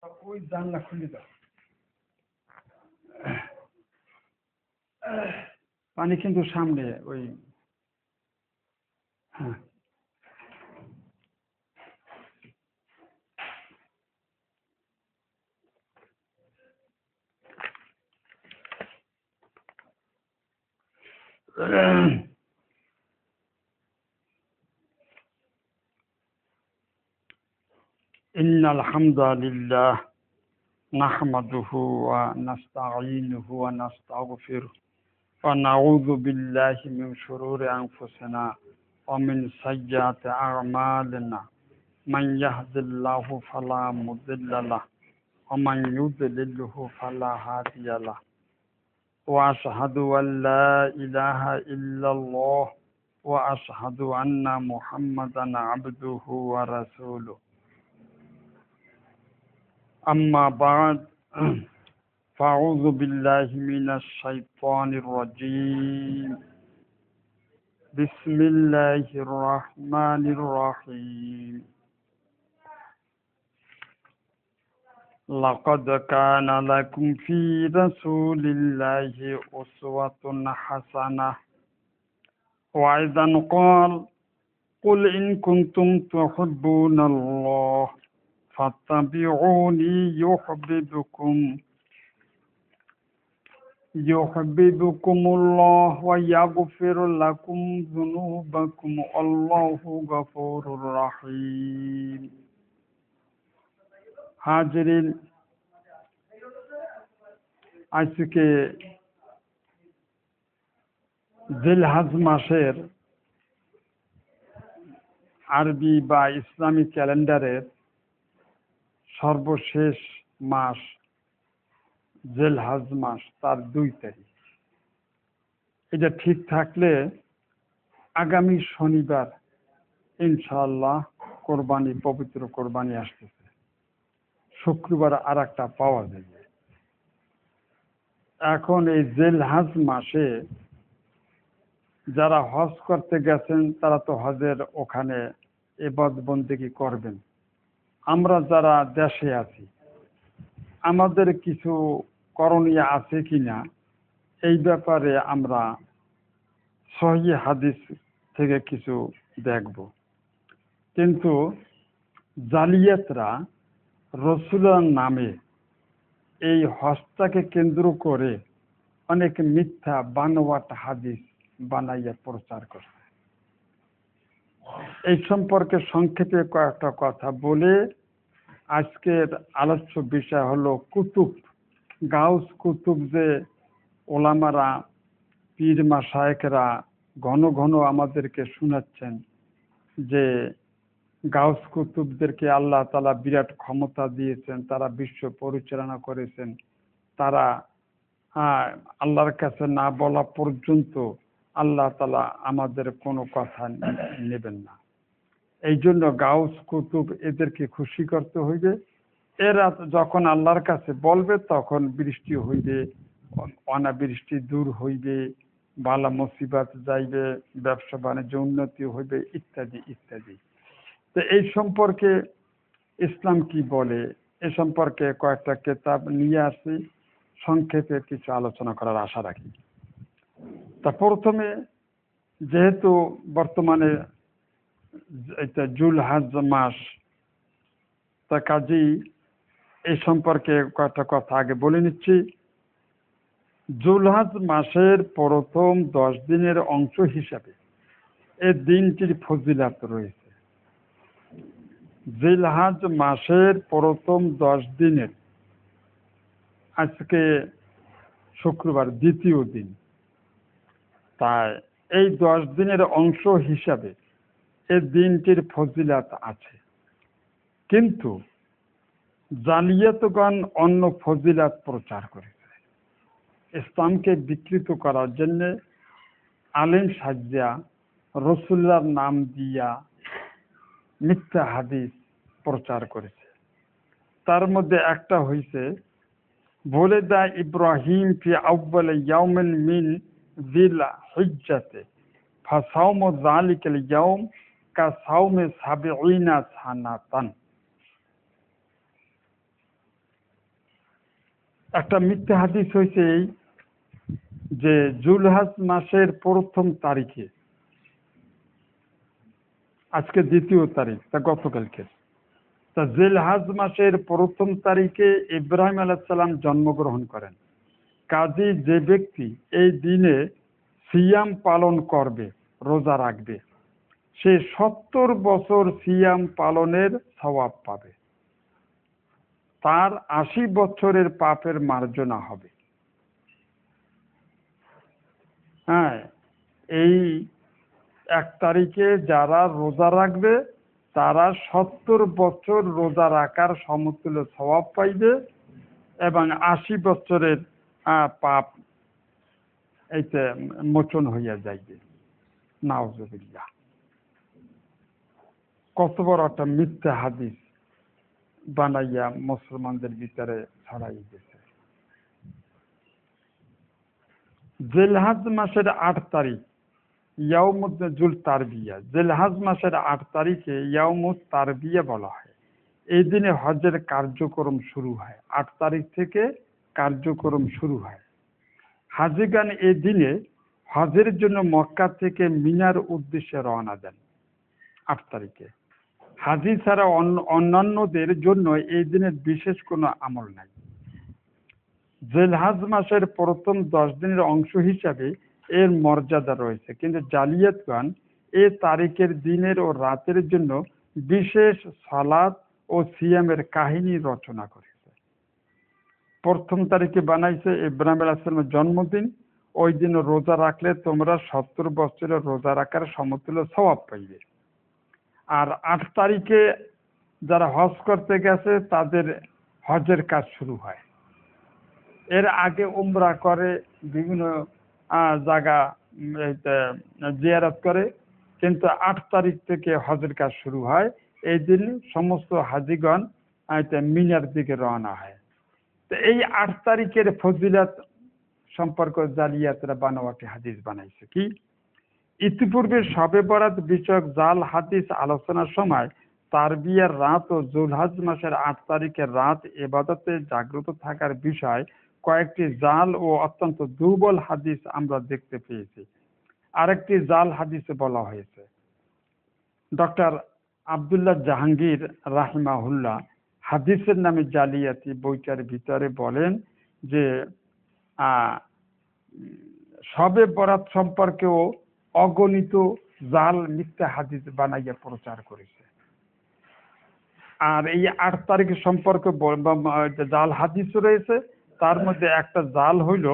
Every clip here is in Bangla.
ওই জানলা খুলে দাও, পানি কিন্তু সামনে ওই। হ্যাঁ, إن الحمد لله نحمده ونستعينه ونستغفره ونعوذ بالله من شرور أنفسنا ومن سيئات أعمالنا من يهد الله فلا مضل له ومن يضلله فلا هادي له وأشهد أن لا إله إلا الله وأشهد أن محمدا عبده ورسوله أما بعد فأعوذ بالله من الشيطان الرجيم بسم الله الرحمن الرحيم لقد كان لكم في رسول الله أسوة حسنة وأيضا قال قل إن كنتم تحبون الله فاتبعوني يحببكم الله ويغفر لكم ذنوبكم والله غفور رحيم হাজিরিন, আজকে জিলহজ মাসের আরবি বা ইসলামী ক্যালেন্ডারের সর্বশেষ মাস জিলহজ মাস, তার 2 তারিখ। এটা ঠিক থাকলে আগামী শনিবার ইনশাআল্লাহ কোরবানি, পবিত্র কোরবানি আসতেছে। শুক্রবার আর একটা পাওয়া যাবে। এখন এই জিলহজ মাসে যারা হজ করতে গেছেন তারা তো হজের ওখানে ইবাদত বন্দেগী করবেন। আমরা যারা দেশে আছি আমাদের কিছু করণীয় আছে কিনা এই ব্যাপারে আমরা সহিহ হাদিস থেকে কিছু দেখব। কিন্তু জালিয়াতরা রসুলের নামে এই হজটাকে কেন্দ্র করে অনেক মিথ্যা বানোয়াট হাদিস বানাইয়া প্রচার করছে। এই সম্পর্কে সংক্ষেপে কয়েকটা কথা বলে আজকের আলোচ্য বিষয় হলো কুতুব, গাউস কুতুব। যে ওলামারা, পীর মাশায়েখরা ঘন ঘন আমাদেরকে শোনাচ্ছেন যে গাউস কুতুবদেরকে আল্লাহ তাআলা বিরাট ক্ষমতা দিয়েছেন, তারা বিশ্ব পরিচালনা করেছেন, তারা আল্লাহর কাছে না বলা পর্যন্ত আল্লাহ তাআলা আমাদের কোনো কথা নেবেন না। এই জন্য গাউস কুতুব এদেরকে খুশি করতে হইবে। এরা যখন আল্লাহর কাছে বলবে তখন বৃষ্টি হইবে, অনাবৃষ্টি দূর হইবে, বালা মুসিবত যাইবে, ব্যবসা বাণিজ্য উন্নতি হইবে, ইত্যাদি ইত্যাদি। তো এই সম্পর্কে ইসলাম কি বলে এ সম্পর্কে কয়েকটা কিতাব নিয়ে আসি, সংক্ষেপে কিছু আলোচনা করার আশা রাখি। তা প্রথমে, যেহেতু বর্তমানে এটা জিলহজ মাস, তা কাজেই এই সম্পর্কে কয়েকটা কথা আগে বলে নিচ্ছি। জিলহজ মাসের প্রথম 10 দিনের অংশ হিসাবে এই দিনটির ফজিলত রয়েছে। জিলহজ মাসের প্রথম 10 দিনের, আজকে শুক্রবার দ্বিতীয় দিন, তাই এই 10 দিনের অংশ হিসাবে এই দিনটির ফজিলত আছে। কিন্তু জালিয়াতগণ অন্য ফজিলত প্রচার করেছে। ইসলামকে বিকৃত করার জন্য আলেম সাজিয়া রসুল্লাহর নাম দিয়া মিথ্যা হাদিস প্রচার করেছে। তার মধ্যে একটা হইছে ওয়ালিদা ইব্রাহিম ফি আউয়াল ইয়াউমিন মিন যিল হিজ্জাতে ফাসাউমু যালিকাল ইয়াউম কাসাউমি সাবঈনা সানাতান। একটা মিথ্যা হাদিস হয়েছে এই যে জুলহাজ মাসের প্রথম তারিখে, আজকে 2য় তারিখ, তা গতকালকে, তা জিলহাজ মাসের প্রথম তারিখে ইব্রাহিম আলাইহিস সালাম জন্মগ্রহণ করেন। কাজী যে ব্যক্তি এই দিনে সিয়াম পালন করবে, রোজা রাখবে, সে 70 বছর সিয়াম পালনের সওয়াব পাবে, তার 80 বছরের পাপের মার্জনা হবে। হ্যাঁ, এই 1 তারিখে যারা রোজা রাখবে তারা 70 বছর রোজা রাখার সমতুল্য সওয়াব পাইবে এবং 80 বছরের পাপ এইতে মোচন হইয়া যাইবে। নাউজুবিল্লাহ। কত বড় একটা মিথ্যা হাদিস বানাইয়া মুসলমানদের ভিতরে ছড়াই গেছে। জিলহাজ মাসের 8 তারিখ ইয়াউমুল তারবিয়া, জিলহাজ মাসের 8 তারিখে ইয়াউমুত তারবিয়া বলা হয়। এই দিনে হজের কার্যক্রম শুরু হয়। 8 তারিখ থেকে কার্যক্রম শুরু হয়। হাজিগান এই দিনে হজের জন্য মক্কা থেকে মিনার উদ্দেশ্যে রওনা দেন। 8 তারিখে হাজি ছাড়া অন্যান্যদের জন্য এই দিনের বিশেষ কোনো আমল নাই। জিলহাজ মাসের প্রথম 10 দিনের অংশ হিসাবে এর মর্যাদা রয়েছে, কিন্তু জালিয়াতগণ এই তারিখের দিনের ও রাতের জন্য বিশেষ সালাত ও সিয়ামের কাহিনী রচনা করেছে। প্রথম তারিখে বানাইছে ইব্রাহিম আলাইহিস সালামের জন্মদিন, ওই দিন রোজা রাখলে তোমরা 70 বছরের রোজা রাখার সমতুল্য সওয়াব পাইবে। আর 8 তারিখে যারা হজ করতে গেছে তাদের হজের কাজ শুরু হয়। এর আগে উমরা করে, বিভিন্ন জায়গা জিয়ারত করে, কিন্তু 8 তারিখ থেকে হজের কাজ শুরু হয়। এই দিন সমস্ত হাজিগণ মিনার দিকে রওনা হয়। তো এই 8 তারিখের ফজিলত সম্পর্কে জালিয়াতরা বানোয়াটি হাদিস বানাইছে। কি? ইতিপূর্বে শবে বরাত বিষয়ক জাল হাদিস আলোচনার সময় তারবিয়ার রাত ও জুলহাজ মাসের 8 তারিখের রাত ইবাদতে জাগ্রত থাকার বিষয় কয়েকটি জাল ও অত্যন্ত দুর্বল হাদিস আমরা দেখতে পেয়েছি। আরেকটি জাল হাদিসে বলা হয়েছে, ডক্টর আব্দুল্লাহ জাহাঙ্গীর রাহিমাহুল্লাহ হাদিসের নামে জালিয়াতি বইটার ভিতরে বলেন যে শবে বরাত সম্পর্কেও অগণিত জাল মিথ্যা হাদিস বানাইয়া প্রচার করেছে। আর এই 8 তারিখ সম্পর্কে জাল হাদিস রয়েছে, তার মধ্যে একটা জাল হইল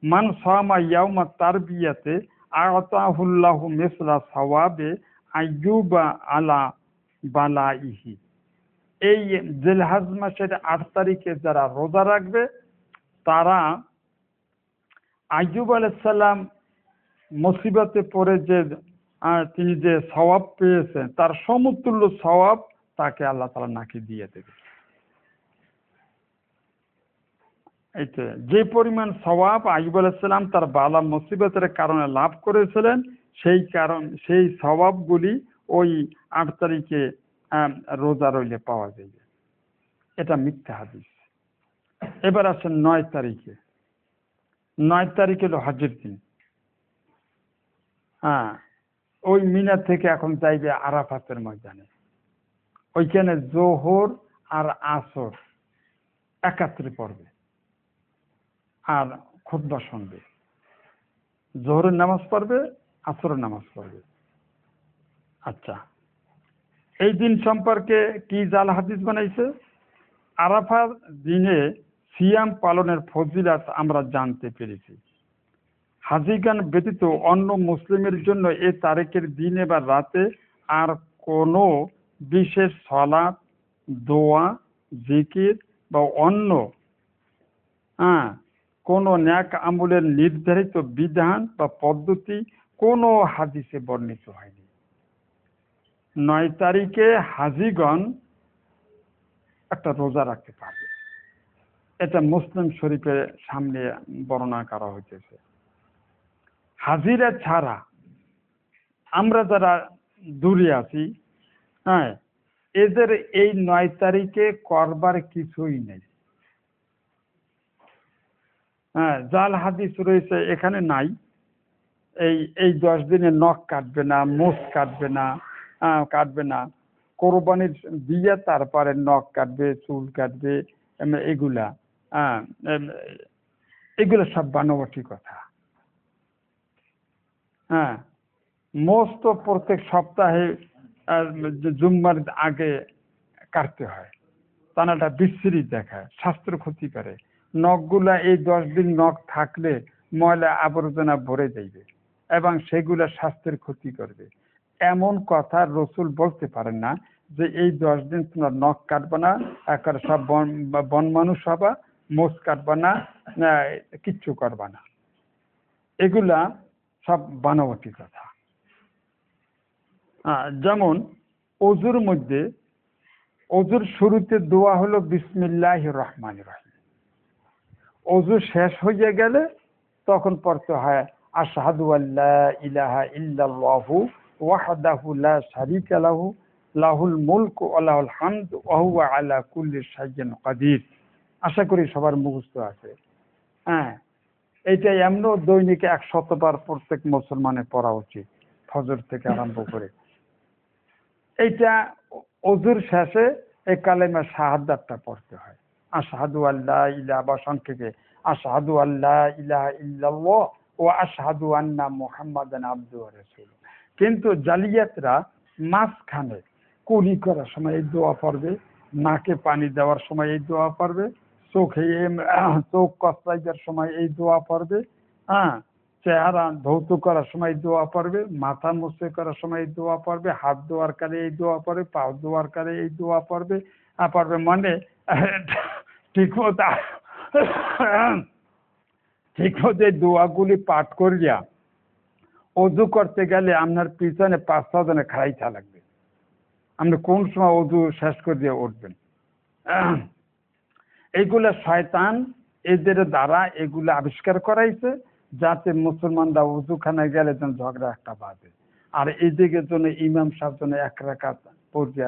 মান সামা ইয়াউমা তারবিয়াতে আতাহুল্লাহু মিসলা সাওয়াবে আইয়ুবা আলা বালাইহি। এই জিলহাজ মাসের 8 তারিখে যারা রোজা রাখবে তারা আইয়ুব আলাইহিস সালাম মুসিবতে পড়ে যে তিনি যে সওয়াব পেয়েছেন তার সমতুল্য সওয়াব তাকে আল্লাহ তাআলা নাকি দিয়ে দেবে। এইটা যে পরিমাণ সওয়াব আইয়ুব আলাইহিস সালাম তার বালা মুসিবতের কারণে লাভ করেছিলেন, সেই সওয়াবগুলি ওই 8 তারিখে রোজা রইলে পাওয়া যাবে। এটা মিথ্যা হাদিস। এবার আসেন 9 তারিখে। 9 তারিখ হলো হজের দিন। ওই মিনা থেকে এখন যাইবে আরাফাতের ময়দানে। ওইখানে জোহর আর আসর একত্রে পড়বে আর খুতবা শুনবে। জোহরের নামাজ পড়বে, আসরের নামাজ পড়বে। আচ্ছা, এই দিন সম্পর্কে কি জাল হাদিস বানাইছে? আরাফার দিনে সিয়াম পালনের ফজিলত আমরা জানতে পেরেছি। হাজিগান ব্যতীত অন্য মুসলিমের জন্য এই তারিখের দিনে বা রাতে আর কোনো বিশেষ সালাত, দোয়া, জিকির বা অন্য কোনো ন্যাক আমলের নির্ধারিত বিধান বা পদ্ধতি কোনো হাদিসে বর্ণিত হয়নি। 9 তারিখে হাজিগণ একটা রোজা রাখতে পারবে, এটা মুসলিম শরীফের সামনে বর্ণনা করা হইতেছে। হাজিরা ছাড়া আমরা যারা দূরে আছি, এদের এই 9 তারিখে করবার কিছুই নেই। হ্যাঁ, জাল হাদিস রয়েছে, এখানে নাই। এই এই 10 দিনে নখ কাটবে না, মোষ কাটবে না, কাটবে না, কোরবানির দিয়ে তারপরে নখ কাটবে, চুল কাটবে, এগুলা। হ্যাঁ, এগুলো সব বানোয়াটি কথা। হ্যাঁ, মোষ তো প্রত্যেক সপ্তাহে জুম্মার আগে কাটতে হয়, টানাটা বিশ্রী দেখায়, স্বাস্থ্য ক্ষতি করে। নখগুলা এই 10 দিন নখ থাকলে ময়লা আবর্জনা ভরে যাইবে এবং সেগুলা স্বাস্থ্যের ক্ষতি করবে। এমন কথা রসুল বলতে পারেন না যে এই 10 দিন তোমরা নখ কাটবে না, একেবারে সব বন মানুষ হবা, মোষ কাটবা না, কিচ্ছু করবা না। এগুলা সব বানোয়াটি কথা। যেমন অজুর মধ্যে, অজুর শুরুতে দোয়া হলো বিসমিল্লাহির রহমানির রহিম। অজু শেষ হয়ে গেলে তখন পড়তে হয় আশহাদু আল্লা ইলাহা ইল্লাল্লাহু ওয়াহদাহু লা শারীকা লাহু লাহুল মুলকু ওয়া লাহুল হামদু ওয়া হুয়া আলা কুল্লি শাইইন কাদির। আশা করি সবার মুখস্থ আছে। হ্যাঁ, এইটা এমনও দৈনিক 100 বার প্রত্যেক মুসলমানের পড়া উচিত, ফজর থেকে আরম্ভ করে। এইটা অজুর শেষে এই কালেমা শাহাদাতটা পড়তে হয়, আশহাদু আল্লা ইলাহা, বা সংক্ষেপে আশহাদু আল্লা ইলাহা ইল্লাল্লাহ ওয়া আশহাদু আন্না মুহাম্মাদান আবদুহু ওয়া রাসূলুহু। কিন্তু জালিয়াতরা মাঝখানে কুলি করার সময় এই দোয়া পড়বে, নাকে পানি দেওয়ার সময় এই দোয়া পড়বে, চোখ কচলাইবার সময় এই দোয়া পড়বে, হ্যাঁ, চেহারা ধৌত করার সময় দোয়া পড়বে, মাথা মুছে করার সময় এই দোয়া পড়বে, হাত ধোয়ার কালে এই দোয়া পড়বে, পা ধোয়ার কালে এই দোয়া পড়বে। পড়বে মানে ঠিক মতো ঠিক মতো এই দোয়াগুলি পাঠ করিয়া অজু করতে গেলে আপনার পিছনে 5-6 জনে খাড়াইতে লাগবে। আপনি কোন সময় অজু শেষ করে দিয়ে উঠবেন। এইগুলা শয়তান এদের দ্বারা এগুলো আবিষ্কার করাইছে, যাতে মুসলমানরা উজুখানায় গেলে যেন ঝগড়া একটা বাঁধে, আর এইদিকে জন্য ইমাম সাহেব যেন 1 রাকাত পড়ে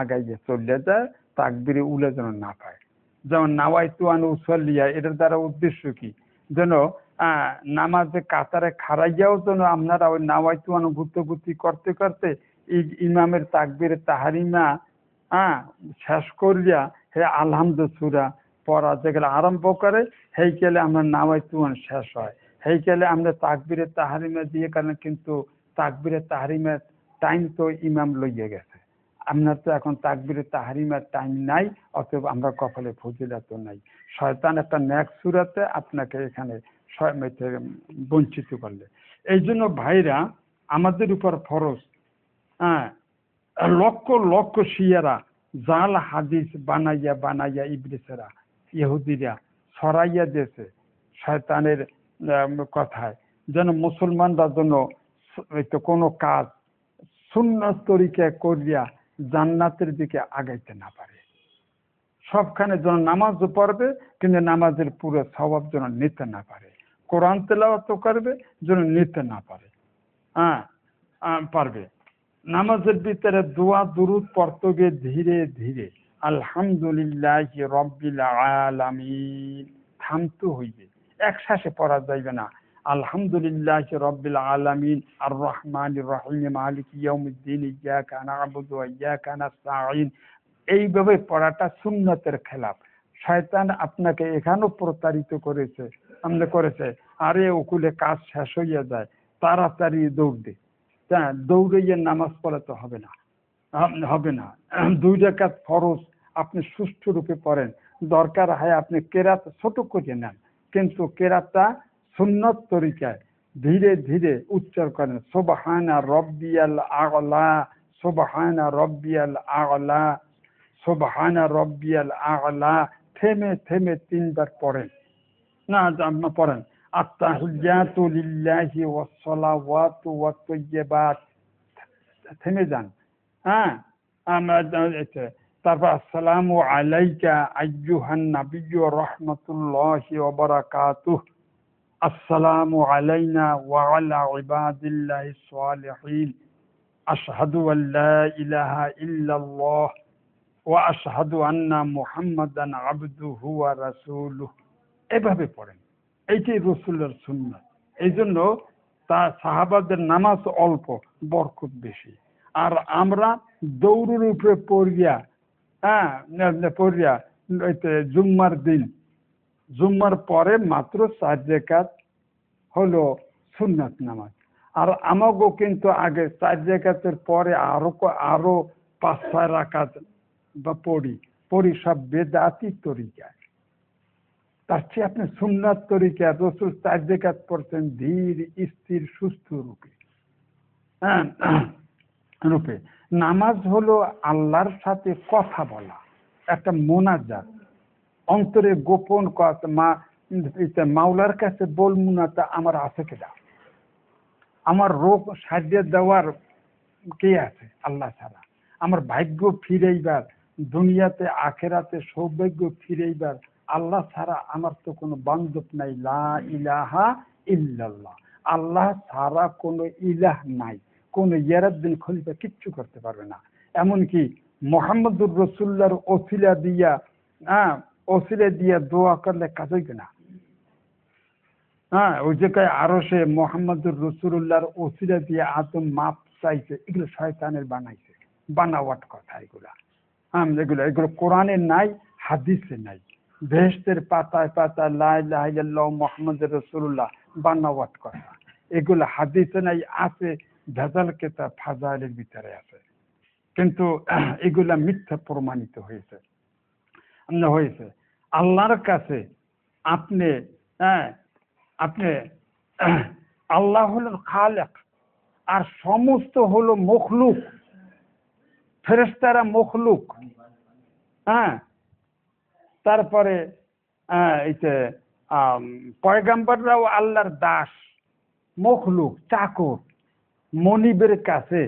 আগাইয়ে চলে যায়, তাকবীরে উলে যেন না পায়। যেমন নাওয়াইতু আন উসাল্লিয়া, এটার দ্বারা উদ্দেশ্য কি, যেন নামাজে কাতারে খাড়াইয়াও যেন আপনারা ওই নাওয়াইতু আন গুত্তগুতি করতে করতে ইমামের তাকবীরে তাহারিমা শেষ করিয়া হে আলহামদু সূরা পড়া যেগুলো আরম্ভ করে, হেইকেলে আমরা নাওয়াইতুন শেষ হয়, হেইকেলে আমরা তাকবীরে তাহারিমা দিয়ে, কারণ কিন্তু তাকবীরে তাহারিমার টাইম তো ইমাম লইয়ে গেছে। আপনার তো এখন তাকবীরে তাহারিমার টাইম নাই, অতএব আমরা কপালে ফজিলত নাই। শয়তান একটা ন্যাক সুরাতে আপনাকে এখানে বঞ্চিত করলে। এই জন্য ভাইরা, আমাদের উপর ফরজ, হ্যাঁ, লক্ষ লক্ষ শিয়ারা জাল হাদিস বানাইয়া বানাইয়া ইবলিসেরা, ইহুদিরা ছড়াইয়া দিয়েছে শয়তানের কথায়, যেন মুসলমানরা যেন কোনো কাজ সুন্নত তরিকায় করিয়া জান্নাতের দিকে আগাইতে না পারে। সবখানে যেন নামাজও পড়বে কিন্তু নামাজের পুরো স্বভাব যেন নিতে না পারে, কোরআন তেলাওয়াত করবে যেন নিতে না পারে। পারবে। নামাজের ভিতরে দোয়া দুরুদ পড়তে গিয়ে ধীরে ধীরে আলহামদুলিল্লাহি রাব্বিল আলামিন থামতে হইবে, একসাথে পড়া যাইবে না। আলহামদুলিল্লাহি রাব্বিল আলামিন আর রহমানির রহিম মালিকি ইয়াউমিদ্দিন ইয়্যাকা না'বুদু ওয়া ইয়্যাকা নাস্তাঈন, এইভাবে পড়াটা সুন্নতের খেলাফ। শয়তান আপনাকে এখানেও প্রতারিত করেছে, আরে ওকুলে কাজ শেষ হইয়া যায়, তাড়াতাড়ি দৌড় দে। দৌড়াইয়া নামাজ পড়া তো হবে না, 2 রাকাত ফরজ আপনি সুষ্ঠু রূপে পড়েন, দরকার হয় আপনি কেরাত ছোট করে নেন, কিন্তু কেরাতটা সুন্নত তরিকায় ধীরে ধীরে উচ্চারণ করেন। সুবহানা রব্বিয়াল আ'লা, সুবহানা রব্বিয়াল আ'লা, সুবহানা রব্বিয়াল আ'লা, থেমে থেমে 3 বার পড়েন। না পড়েন আত্তাহিয়াতু লিল্লাহি ওয়াস সালাওয়াতু ওয়াত তাইয়্যিবাত, থেমে যান। তারপর আসসালামু আলাইকা আইয়ুহান নাবিয়্যু রাহমাতুল্লাহি ওয়া বারাকাতুহু, আসসালামু আলাইনা ওয়া আলা ইবাদিল্লাহিস সালিহিন, আশহাদু আল্লা ইলাহা ইল্লাল্লাহ ওয়া আশহাদু আন্না মুহাম্মাদান আবদুহু ওয়া রাসূলুহু। এভাবে পড়েন। এইটাই রসুলের সুন্নাত। এই জন্য সাহাবাদের নামাজ অল্প, বরকত বেশি। আর আমরা দৌড়ের উপরে পড়িয়া, পড়িয়া জুম্মার দিন, জুম্মার পরে মাত্র 4 রাকাত হলো সুন্নাত নামাজ। আর আমাকেও কিন্তু আগে 4 রাকাতের পরে আরো 5-6 রাকাত বা পড়ি সব বেদাতি তরিকায়। তার চেয়ে আপনি সুন্নাত তরিকা, রসুল 4 রাকাত পড়ছেন ধীর স্থির সুস্থ রূপে। রূপে নামাজ হলো আল্লাহর সাথে কথা বলা, একটা মোনাজাত, অন্তরে গোপন কথা। মাওলার কাছে বলবো না তা আমার আছে কিনা, আমার রোগ সারিয়ে দেওয়ার কে আছে আল্লাহ ছাড়া, আমার ভাগ্য ফিরেইবার, দুনিয়াতে আখেরাতে সৌভাগ্য ফিরেইবার আল্লাহ ছাড়া আমার তো কোনো বান্ধব নাই। লা ইলাহা ইল্লাল্লাহ, আল্লাহ ছাড়া কোনো ইলাহ নাই, কোন ইয়ারাদ্দিন খলিফা কিচ্ছু করতে পারবে না। এমনকি মোহাম্মদুর রসুল্লাহর ওসিলা দিয়া, ওসিলা দিয়া দোয়া করলে কাজ হইবে না। ওই যে আরো সে মোহাম্মদুর রসুল্লাহর ওসিলা দিয়ে আদম মাপ চাইছে, এগুলো শয়তানের বানাইছে, বানাওয়াট কথা এগুলা। এগুলো কোরআনে নাই, হাদিসে নাই। বেহেশতের পাতায় পাতায় লা ইলাহা ইল্লাল্লাহ মুহাম্মাদুর রাসূলুল্লাহ, বানাওয়াট কথা এগুলো। হাদিসে নাই, আছে ভেজাল কিতাব ফাজাইলের ভিতরে আছে, কিন্তু এগুলা মিথ্যা প্রমাণিত হয়েছে। আল্লাহর কাছে আপনি আপনি আল্লাহ হলেন খালেক, আর সমস্ত হলো মখলুক। ফেরেশতারা মখলুক, তারপরে পয়গাম্বররাও আল্লাহর দাস, মখলুক, চাকর। মনিবের কাছে,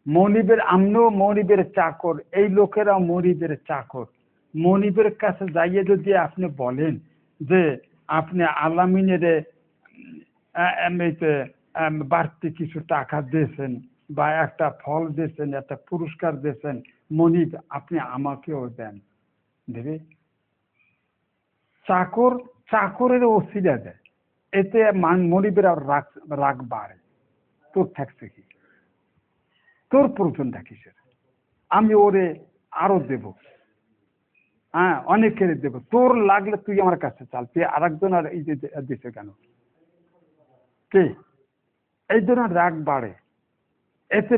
মনিবের, আমরাও মনিবের চাকর, এই লোকেরাও মনিবের চাকর। মনিবের কাছে যাইয়ে যদি আপনি বলেন যে আপনি আলামিনের বাড়তি কিছু টাকা দিয়েছেন বা একটা ফল দিয়েছেন, একটা পুরস্কার দিয়েছেন, মনিব আপনি আমাকেও দেন, দেবে? চাকর চাকরের ওসিলা দেয়, এতে মনিবের আর রাগ বাড়ে। তোর থাকছে কি, তোর প্রয়োজনটা কিসের? আমি ওরে আরো দেব, অনেকের দেব, তোর লাগলে তুই আমার কাছে চাল, তুই আর একজন আর এই যে দিছে কেন? কে? এই জন্য রাগ বাড়ে। এতে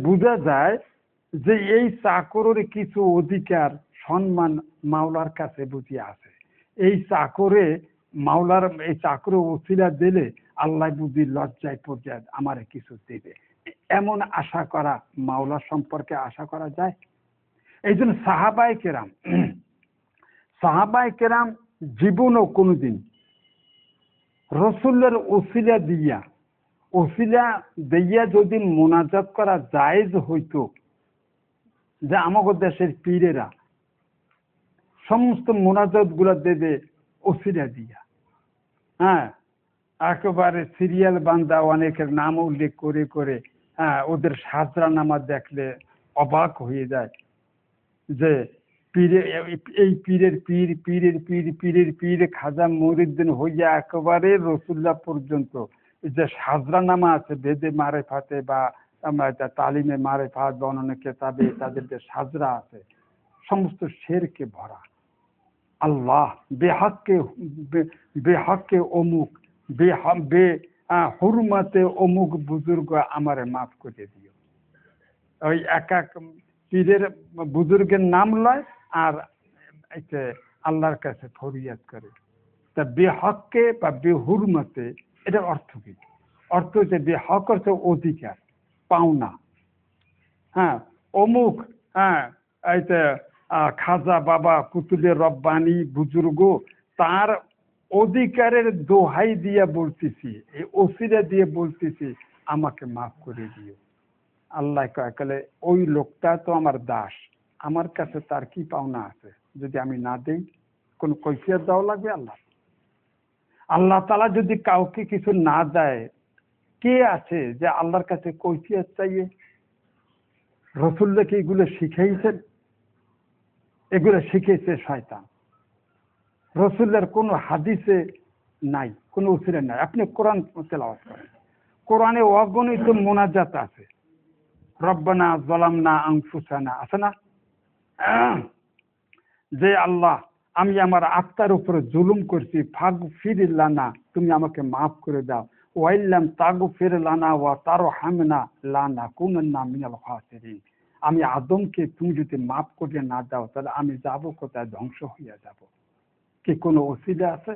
বোঝা যায় যে এই চাকরের কিছু অধিকার সম্মান মাওলার কাছে বুঝিয়ে আছে। এই চাকরে মাওলার, এই চাকরে ওসিলা দিলে আল্লাহ বুঝি লজ্জায় পর্যায়ে আমারে কিছু দেবে, এমন আশা করা মাওলার সম্পর্কে আশা করা যায়? এই জন্য সাহাবায়ে কেরাম জীবনও কোনোদিন রসুলের ওসিলা দিয়া যদি মোনাজাত করা জায়েজ হইতো, যে আমাদের দেশের পীরেরা সমস্ত মোনাজাত গুলা দেবে ওসিলা দিয়া, একেবারে সিরিয়াল বান্দা, অনেকের নাম উল্লেখ করে করে, ওদের সাজরা নামা দেখলে অবাক হয়ে যায় যে পীরে, এই পীরের পীর, পীরের পীর, পীরের পীর খাজা মহিউদ্দিন হইয়া একেবারে রসুল্লাহ পর্যন্ত যে সাজরা নামা আছে বেদে মারেফাতে বা তালিমে মারেফাত বা অন্যান্য কেতাবে তাদের যে সাজরা আছে সমস্ত শেরকে ভরা। আল্লাহ বেহকে অমুক, হুরমাতে অমুক বুজুর্গ আমারে মাফ করে দিও। ওই এক এক পীরের বুজুর্গের নাম লয় আর আল্লাহর কাছে ফরিয়াদ করে। তা বেহককে বা বেহুরমতে, এটার অর্থ কি? অর্থ হচ্ছে বেহক অর্থ অধিকার, পাওনা। অমুক খাজা বাবা কুতুবে রব্বানি বুজুর্গ, তার অধিকারের দোহাই দিয়ে বলতেছি, এই ওসিলা দিয়ে বলতেছি আমাকে মাফ করে দিও। আল্লাহ কয়ে ওই লোকটা তো আমার দাস, আমার কাছে তার কি পাওনা আছে? যদি আমি না দেই, কোন কৈফিয়ত দেওয়া লাগবে? আল্লাহ তাআলা যদি কাউকে কিছু না দেয়, কে আছে যে আল্লাহর কাছে কৈফিয়ত চাইয়ে? রাসূলকে এগুলো শিখাইছেন? এগুলো শিখেছে শয়তান। রাসূলের কোন হাদিসে নাই, কোনো ওসিলা নাই। আপনি কোরআন তেলাওয়াত করেন, কোরআনে অগণিত মোনাজাত আছে। রব্বানা যালামনা আনফুসানা আছে না, যে আল্লাহ আমি আমার আত্মার উপরে জুলুম করছি, ফাগফির লানা, তুমি আমাকে মাফ করে দাও। ওয়াইল্লাম তাগফির লানা ওয়া তারহামনা লানাকুনান্না মিনাল খাসিরিন, আমি আদমকে তুমি যদি মাফ করে না দাও তাহলে আমি যাব কোথায়, ধ্বংস হইয়া যাব। কি কোনো ওসিলা আছে?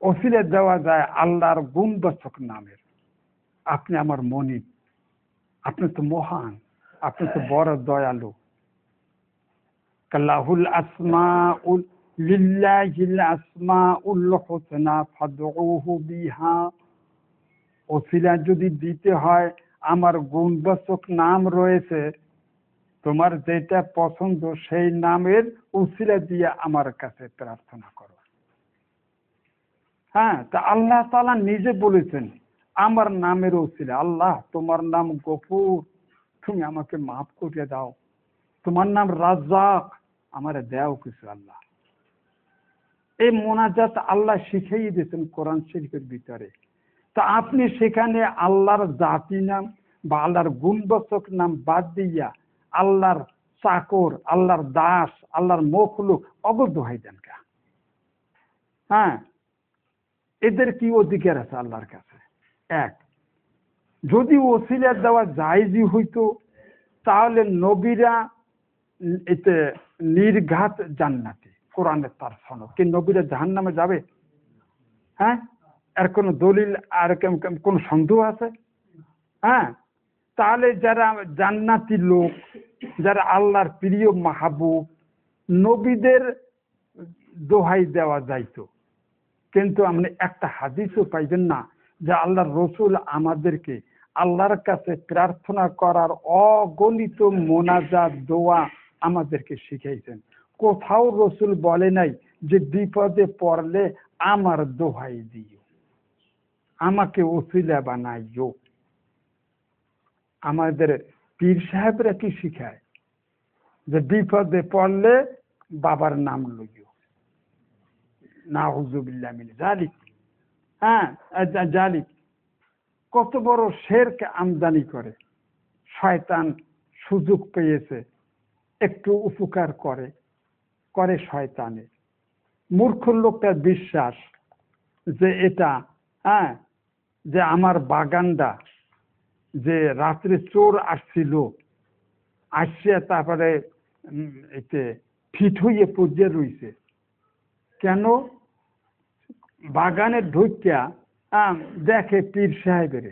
ওসিলা দেওয়া যায় আল্লাহর গুণবাচক নামের। আপনি আমার মনিব, আপনি তো মহান, আপনি তো বড় দয়ালু। লাহুল আসমাউল লিল্লাহিল আসমাউল হুসনা ফাদউহু বিহা। ওসিলা যদি দিতে হয়, আমার গুণবাচক নাম রয়েছে, তোমার যেটা পছন্দ সেই নামের ওসিলা দিয়ে আমার কাছে প্রার্থনা করো। হ্যাঁ, তা আল্লাহ তাআলা নিজে বলেছেন আমার নামের ওসিলা, আল্লাহ তোমার নাম গফুর, তুমি আমাকে মাফ করে দাও। তোমার নাম রাজ্জাক, আমারে দেও কিছু আল্লাহ। এই মোনাজাত আল্লাহ শিখিয়ে দিয়েছেন কোরআন শরীফের ভিতরে। তা আপনি সেখানে আল্লাহর জাতি নাম বা আল্লাহর গুণবাচক নাম বাদ দিয়া আল্লাহর চাকর, আল্লাহর দাস, আল্লাহর মখলুক অবদ্ধ হয়ে যান কা? হ্যাঁ, এদের কি অধিকার আছে আল্লাহর কাছে? এক, যদি ওসিলা দেওয়া জায়েজই হইতো তাহলে নবীরা এতে নির্ঘাত জান্নাতি, কোরআনের তার সনদ। কি নবীরা জাহান্নামে যাবে? হ্যাঁ, এর কোন দলিল আর কোন সন্দেহ আছে? হ্যাঁ, তাহলে যারা জান্নাতি লোক, যারা আল্লাহর প্রিয় মাহবুব, নবীদের দোহাই দেওয়া যাইতো। কিন্তু আপনি একটা হাদিসও পাইবেন না যে আল্লাহর রসুল আমাদেরকে আল্লাহর কাছে প্রার্থনা করার অগণিত মোনাজাত দোয়া আমাদেরকে শিখাইছেন। কোথাও রসুল বলে নাই যে বিপদে পড়লে আমার দোহাই দিও, আমাকে ওসিলা বানাইও। আমাদের পীর সাহেবরা কি শিখায় যে বিপদে পড়লে বাবার নাম লইও, নাউযুবিল্লাহ মিন যালিক। হ্যাঁ, জালিক কত বড় শিরক আমদানি করে। শয়তান সুযোগ পেয়েছে, একটু উপকার করে করে শয়তানে। মূর্খ লোকটার বিশ্বাস যে এটা, হ্যাঁ, যে আমার বাগানটা, যে রাত্রে চোর আসছিল, আসছে তারপরে এতে ফিট হইয়ে পড়ে রইছে। কেন? বাগানে ঢুকিয়া দেখে পীর সাহেবের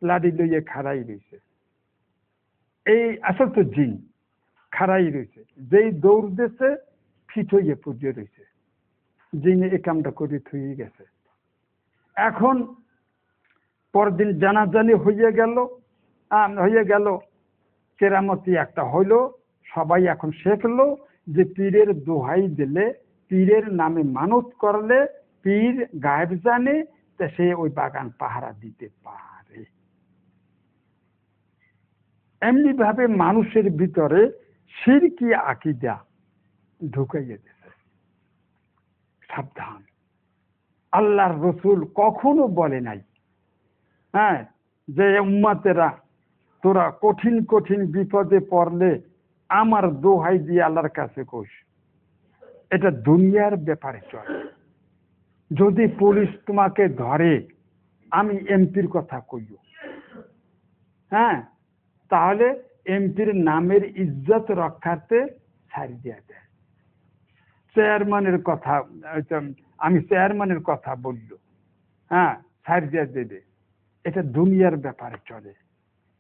লাঠি লইয়ে খাড়াই রয়েছে। এই আসল তো জিন খাড়াই রয়েছে, যেই দৌড় দিয়েছে ফিট হইয়ে পড়ে রয়েছে। জিনে এই কামটা করে থুয়ে গেছে। এখন পরদিন জানাজানি হয়ে গেল, কেরামতি একটা হইলো, সবাই এখন শেখলো যে পীরের দোহাই দিলে, পীরের নামে মানত করলে পীর গায়েব জানে, তা সে ওই বাগান পাহারা দিতে পারে। এমনি ভাবে মানুষের ভিতরে শিরকি আকীদা ঢুকাইয়ে দিয়েছে। সাবধান, আল্লাহর রসুল কখনো বলে নাই হ্যাঁ যে উম্মতেরা তোরা কঠিন কঠিন বিপদে পড়লে আমার দোহাই দিয়ে আল্লাহর কাছে কইস। এটা দুনিয়ার ব্যাপারে চলে। যদি পুলিশ তোমাকে ধরে, আমি এমপির কথা কইও, হ্যাঁ, তাহলে এমপির নামের ইজ্জত রক্ষার্থে ছাড়ি দেওয়া যায়। চেয়ারম্যানের কথা, আমি চেয়ারম্যানের কথা বললো, হ্যাঁ, ছাড়ি দেওয়া দেবে। এটা দুনিয়ার ব্যাপারে চলে।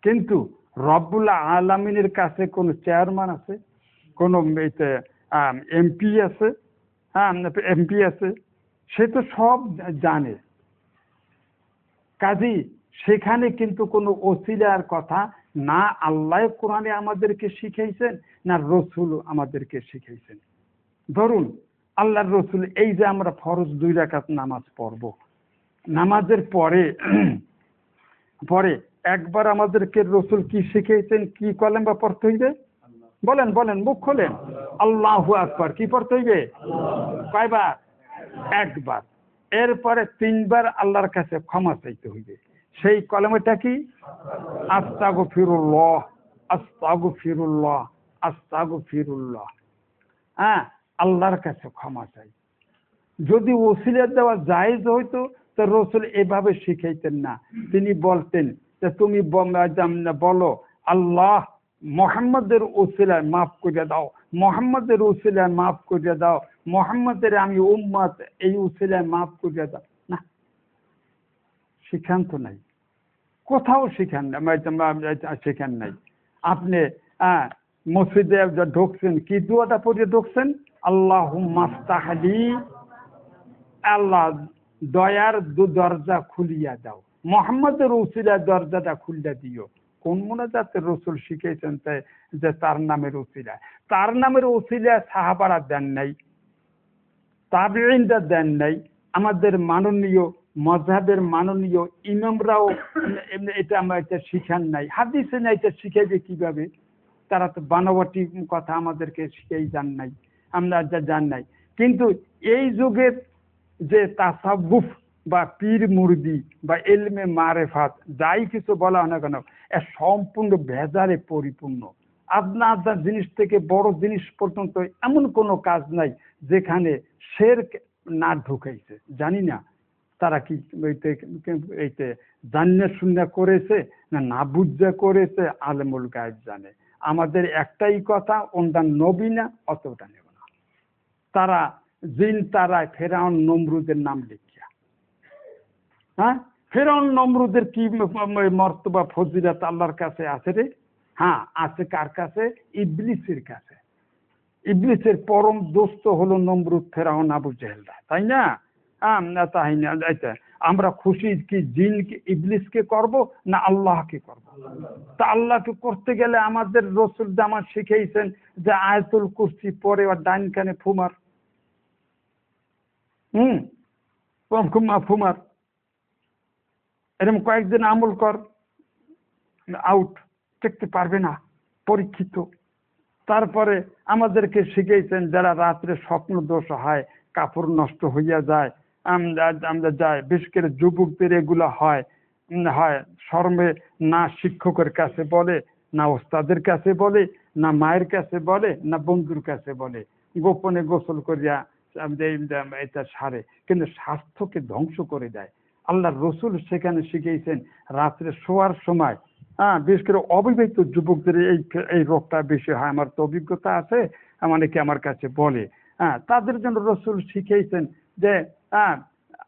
কিন্তু রব্বুল আলামিনের কাছে কোন চেয়ারম্যান আছে, কোন এমপি আছে? হ্যাঁ, এমপি আছে, সে তো সব জানে। কাজী সেখানে কিন্তু কোনো ওসিলার কথা না আল্লাহ কোরআনে আমাদেরকে শিখাইছেন, না রসুল আমাদেরকে শিখাইছেন। ধরুন আল্লাহর রসুল এই যে আমরা ফরজ 2 রাকাত নামাজ পড়ব, নামাজের পরে একবার আমাদেরকে রসুল কি শিখিয়েছেন, কি কলেমা পড়তে হইবে? বলেন বলেন, মুখ খোলেন। আল্লাহু আকবার। কি পড়তে হইবে? কয়বার? একবার। এরপরে 3বার আল্লাহর কাছে ক্ষমা চাইতে হইবে। সেই কলমাটা কি? আস্তাগফিরুল্লাহ, আস্তাগফিরুল্লাহ, আস্তাগফিরুল্লাহ। হ্যাঁ, আল্লাহর কাছে ক্ষমা চাই। যদি ওসিলা দেওয়া জায়েজ হইতো তো রসুল এভাবে শিখাইতেন না। তিনি বলতেন যে তুমি বলো আল্লাহ মোহাম্মদের ওসিলায় মাফ করে দাও, মোহাম্মদের ওসিলায় মাফ করে দাও, মোহাম্মদের আমি উম্মত, এই ওসিলায় মাফ করে দাও। না, শিখান তো নাই, কোথাও শিখান শিখান নাই। আপনি মসজিদে ঢুকছেন, কি দোয়াটা পড়ে ঢুকছেন? আল্লাহুম্মা ফতাহলি, আল্লাহ দয়ার দরজা খুলিয়া দাও, মোহাম্মদের উসিলায় দরজাটা খুলিয়া দিও। কোন মুনাজাতের রসুল শিখেছেন যে তার নামের উসিলায়? তার নামের উসিলায় সাহাবারা দেন নাই, তাবিঈনরা দেন নাই, আমাদের মাননীয় মযহাবের মাননীয় ইমামরাও এটা এটা শিখান নাই। হাদিসে না, এটা শিখাইবে কিভাবে? তারা তো বানাবটি কথা আমাদেরকে শিখাই জান নাই, আমরা যা জান নাই। কিন্তু এই যুগের যে তাসাব্বুফ বা পীর মুরিদি বা ইলমে মারেফাত যাই কিছু বলা হয় না কেন, এর সম্পূর্ণ ভেজালে পরিপূর্ণ। আদনা আদনা জিনিস থেকে বড় জিনিস পর্যন্ত এমন কোনো কাজ নাই যেখানে শিরক না ঢুকাইছে। জানি না তারা কি এইতে জান্না শুন্না করেছে না বুঝা করেছে, আলেমুল গায়েব জানে। আমাদের একটাই কথা, ওনটা নবী না, অতটা নেব না। তারা জিন তারায় ফেরাউন নমরুদের নাম লিখিয়া, হ্যাঁ, ফেরাউন নমরুদের কি মর্তবা ফজিলত আল্লাহর কাছে আছে রে? হ্যাঁ আছে। কার কাছে? ইবলিসের কাছে। ইবলিসের পরম দোস্ত হলো নমরুদ, ফেরাউন, আবু জেহেলরা, তাই না? তাই না? আমরা খুশি কি জিনকে ইবলিসকে করব না আল্লাহকে করব? তা আল্লাহকে করতে গেলে আমাদের রসুল জামান শিখাইছেন যে আয়াতুল কুরসি পরে আর ডাইন কানে ফুমার, ফুমার, এরকম কয়েকদিন আমল কর, আউট, টেকতে পারবে না, পরীক্ষিত। তারপরে আমাদেরকে শিখিয়েছেন যারা রাত্রে স্বপ্ন দোষ হয়, কাপড় নষ্ট হইয়া যায়, আমরা যাই, বিশেষ করে যুবকদের এগুলো হয়, শর্মে না শিক্ষকের কাছে বলে, না ওস্তাদের কাছে বলে, না মায়ের কাছে বলে, না বন্ধুর কাছে বলে, গোপনে গোসল করিয়া এটা সারে, কিন্তু স্বাস্থ্যকে ধ্বংস করে দেয়। আল্লাহ রসুল সেখানে শিখিয়েছেন রাত্রে শোয়ার সময়, বিশেষ করে অবিবাহিত যুবকদের এই রোগটা বেশি হয়, আমার তো অভিজ্ঞতা আছে, অনেকে আমার কাছে বলে। তাদের জন্য রসুল শিখিয়েছেন যে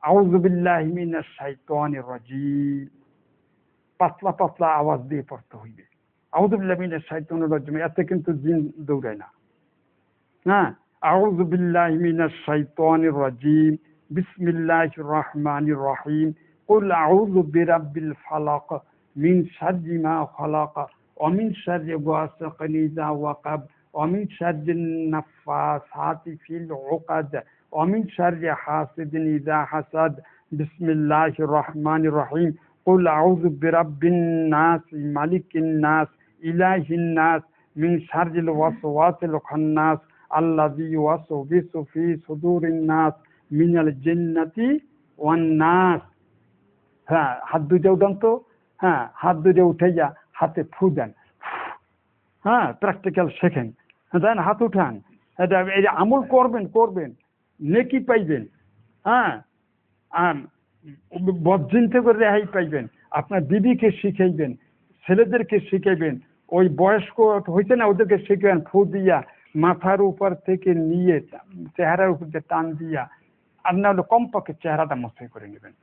আউযু বিল্লাহি মিনাশ শাইতানির রাজিম, পাতলা পাতলা আওয়াজ দিয়ে পড়তে হইবে। আউযু বিল্লাহি মিনাশ শাইতানির রাজিম, এতে কিন্তু জিন দৌড়ায় না। আউযু বিল্লাহি মিনাশ শাইতানির রাজিম, বিসমিল্লাহির রহমানির রহিম, কুল আউযু বিরাব্বিল ফালাক, মিন শাররি মা খালাক, ওয়া মিন শাররি গাসিকিন ইযা ওয়াকাব, ওয়া মিন শাররিন নাফাসাতি ফিল উকাদ, ওয়া মিন শাররি হাসিদিন ইযা হাসাদ, বিসমিল্লাহির রহমানির রহিম, কুল আউযু বিরাব্বিন নাস, মালিকিন নাস, ইলাহিন নাস, মিন শাররিল ওয়াসওয়াসিল খান্নাস, আল্লাযী ইউওয়াসওয়িসু ফি সুদুরিন নাস, মিনাল জিন্নাতি ওয়ান নাস। হাত দুইটা উঠান তো, হাত দুইটা উঠাইয়া হাতে ফু দেন, প্র্যাকটিক্যাল শেখেন, দেন হাত উঠান, এটা এই আমল করবেন, নেকি পাইবেন, বদজিন থেকে রেহাই পাইবেন। আপনার দিদিকে শিখাইবেন, ছেলেদেরকে শিখাইবেন, ওই বয়স্ক হয়েছে না ওদেরকে শিখাবেন, ফু দিয়া মাথার উপর থেকে নিয়ে চেহারার উপর দিয়ে টান দিয়া, আর না হলে কমপক্ষে চেহারাটা মশাই করে নেবেন,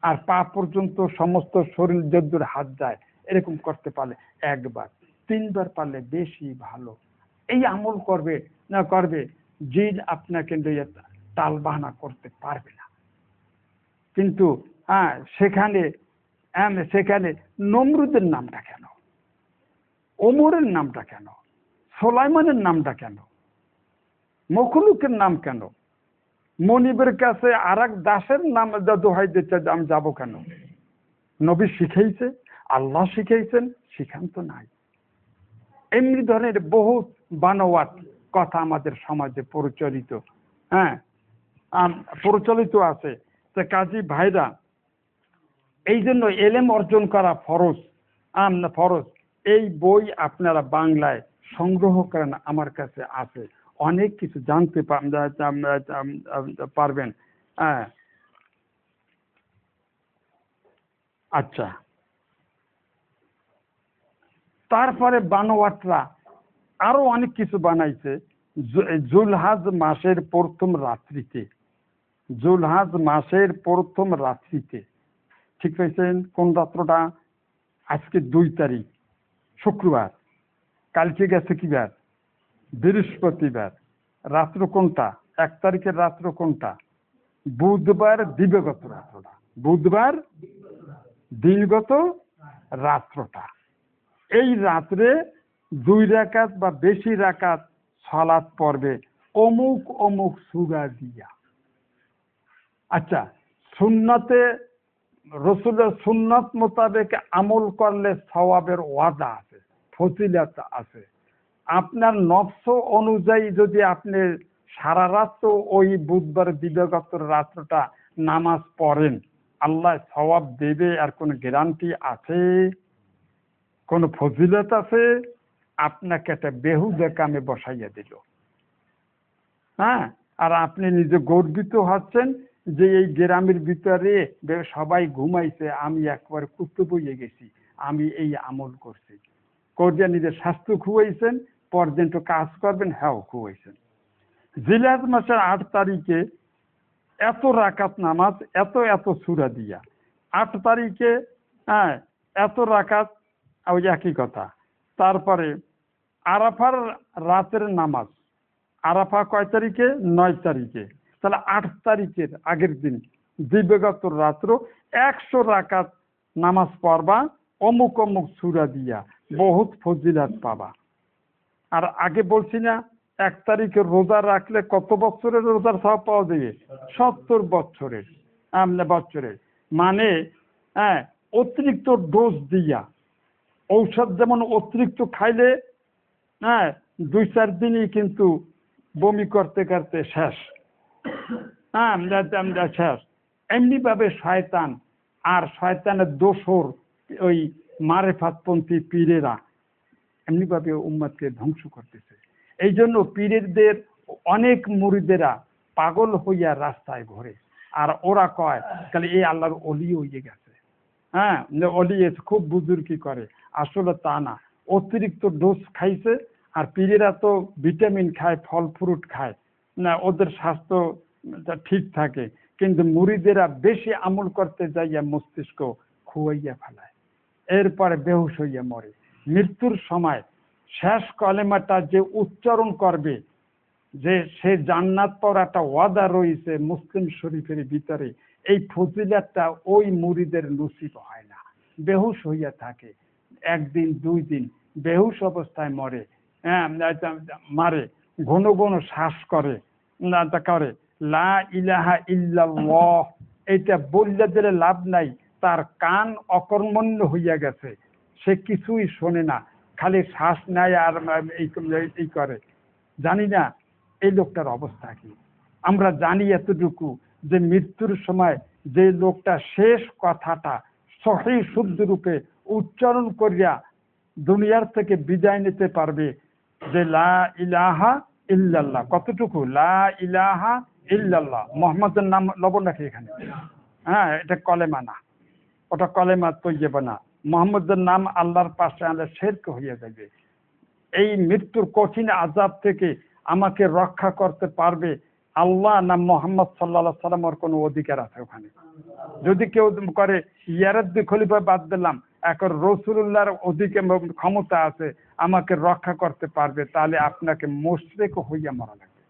আর পা পর্যন্ত সমস্ত শরীর যদ্দূর হাত যায় এরকম করতে পারলে, একবার 3বার পারলে বেশি ভালো। এই আমল করবে জিন আপনাকে টাল বাহানা করতে পারবে না। কিন্তু সেখানে নমরুদের নামটা কেন, ওমরের নামটা কেন, সোলাইমানের নামটা কেন, মখলুকের নাম কেন, মনিবের কাছে আর এক দাসের নাম দোহাই দিতে আমি যাবো কেন? নবী শিখাইছে, আল্লাহ শিখাইছেন, শিখান তো নাই। এমনি ধরনের বহু বানোয়াট কথা আমাদের সমাজে প্রচলিত। প্রচলিত আছে। তো কাজী ভাইরা, এই জন্য এলেম অর্জন করা ফরজ, ফরজ। এই বই আপনারা বাংলায় সংগ্রহ করেন, আমার কাছে আছে, অনেক কিছু জানতে পারবেন। হ্যাঁ, আচ্ছা। তারপরে বানোয়াটরা আরো অনেক কিছু বানাইছে। জুলহাজ মাসের প্রথম রাত্রিতে, জুলহাজ মাসের প্রথম রাত্রিতে, ঠিক পেয়েছেন? কোন রাত্রটা? আজকে 2 তারিখ শুক্রবার, কালকে গেছে কি বার? বৃহস্পতিবার। রাত্র কোনটা? 1 তারিখের রাত্র কোনটা? বুধবার দিবাগত রাত্রটা, বুধবার দিনগত রাত্রটা। এই রাত্রে 2 রাকাত বা বেশি রাকাত সালাত পড়বে অমুক অমুক সূরা দিয়া। আচ্ছা, সুন্নতে রসুলের সুন্নত মোতাবেক আমল করলে সওয়াবের ওয়াদা আছে, ফজিলত আছে। আপনার নফস অনুযায়ী যদি আপনি সারা রাত ওই বুধবার দিবাগত রাত্রটা নামাজ পড়েন, আল্লাহ সওয়াব দেবে, আর কোনো গ্যারান্টি আছে? কোন ফজিলত আছে? আপনাকে একটা বেহুদা কামে বসাইয়া দিল। হ্যাঁ, আর আপনি নিজে গর্বিত হচ্ছেন যে এই গ্রামের ভিতরে সবাই ঘুমাইছে, আমি একবার কুত্তে বইয়ে গেছি, আমি এই আমল করছি। করিয়া নিজের স্বাস্থ্য খুয়াইছেন, পর্যন্ত কাজ করবেন, হ্যাঁ খুয়াইছেন। জিলহজ মাসের 8 তারিখে এত রাকাত নামাজ, এত এত সূরা দিয়া। 8 তারিখে হ্যাঁ এত রাকাত, ওই একই কথা। তারপরে আরাফার রাতের নামাজ, আরাফা কয় তারিখে? 9 তারিখে। তাহলে 8 তারিখের আগের দিন দিবাগত রাত্র 100 রাকাত নামাজ পড়বা অমুক অমুক সূরা দিয়া, বহুত ফজিলত পাবা। আর আগে বলছি না, 1 তারিখে রোজা রাখলে কত বছরের রোজার সওয়াব পাওয়া যাবে? 70 বছরের। বছরের মানে হ্যাঁ, অতিরিক্ত ডোজ দিয়া। ঔষধ যেমন অতিরিক্ত খাইলে হ্যাঁ 2-4 দিনই কিন্তু বমি করতে করতে শেষ, হ্যাঁ শেষ। এমনি ভাবে শয়তান আর শয়তানের দোসর ওই মারেফাতপন্থী পীরেরা এমনি ভাবে উম্মতকে ধ্বংস করতেছে। এই জন্য পীরদের অনেক মুরিদেরা পাগল হইয়া রাস্তায় ঘোরে, আর ওরা কয় খালি এই আল্লাহর অলি হইয়ে গেছে, হ্যাঁ অলি খুব বুজুর্গি করে। আসলে তা না, অতিরিক্ত ডোজ খাইছে। আর পীরেরা তো ভিটামিন খায়, ফল ফ্রুট খায় না, ওদের স্বাস্থ্য ঠিক থাকে। কিন্তু মুরিদেরা বেশি আমল করতে যাইয়া মস্তিষ্ক খুয়াইয়া ফেলায়, এরপরে বেহুশ হইয়া মরে। মৃত্যুর সময় শেষ কলেমাটা যে উচ্চারণ করবে, যে সে জান্নাত পাওয়ার একটা ওয়াদা রয়েছে মুসলিম শরীফের ভিতরে, এই ফজিলতটা ওই মুরিদের নসিব হয় না, বেহুশ হইয়া থাকে। 1 দিন 2 দিন বেহুশ অবস্থায় মরে, হ্যাঁ মারে, ঘন ঘন শ্বাস করে, করে লা ইলাহা ইল্লাল্লাহ, এটা বললে দিলে লাভ নাই। তার কান অকর্মণ্য হইয়া গেছে, সে কিছুই শোনে না, খালি শ্বাস নেয় আর এই করে। জানি না এই লোকটার অবস্থা কি। আমরা জানি এতটুকু যে মৃত্যুর সময় যে লোকটা শেষ কথাটা সহি শুদ্ধ রূপে উচ্চারণ করিয়া দুনিয়ার থেকে বিদায় নিতে পারবে, যে লা ইলাহা ইল্লাল্লাহ। কতটুকু? লা ইলাহা ইল্লাল্লাহ, মোহাম্মদের নাম লবণ রাখি এখানে, হ্যাঁ এটা কলেমা না, ওটা কলেমা তৈয়বা না। মোহাম্মদের নাম আল্লাহর পাশে আনলে শিরক হইয়া যাবে। এই মৃত্যুর কঠিন আযাব থেকে আমাকে রক্ষা করতে পারবে আল্লাহ না মোহাম্মদ সাল্লাল্লাহু আলাইহি সাল্লামের কোনো অধিকার আছে ওখানে? যদি কেউ করে ইয়ারাদ্দি খলিফা বাদ দিলাম, এখন রাসূলুল্লাহর অধিকার ক্ষমতা আছে, আমাকে রক্ষা করতে পারবে, তাহলে আপনাকে মুশরিক হইয়া মরা লাগবে।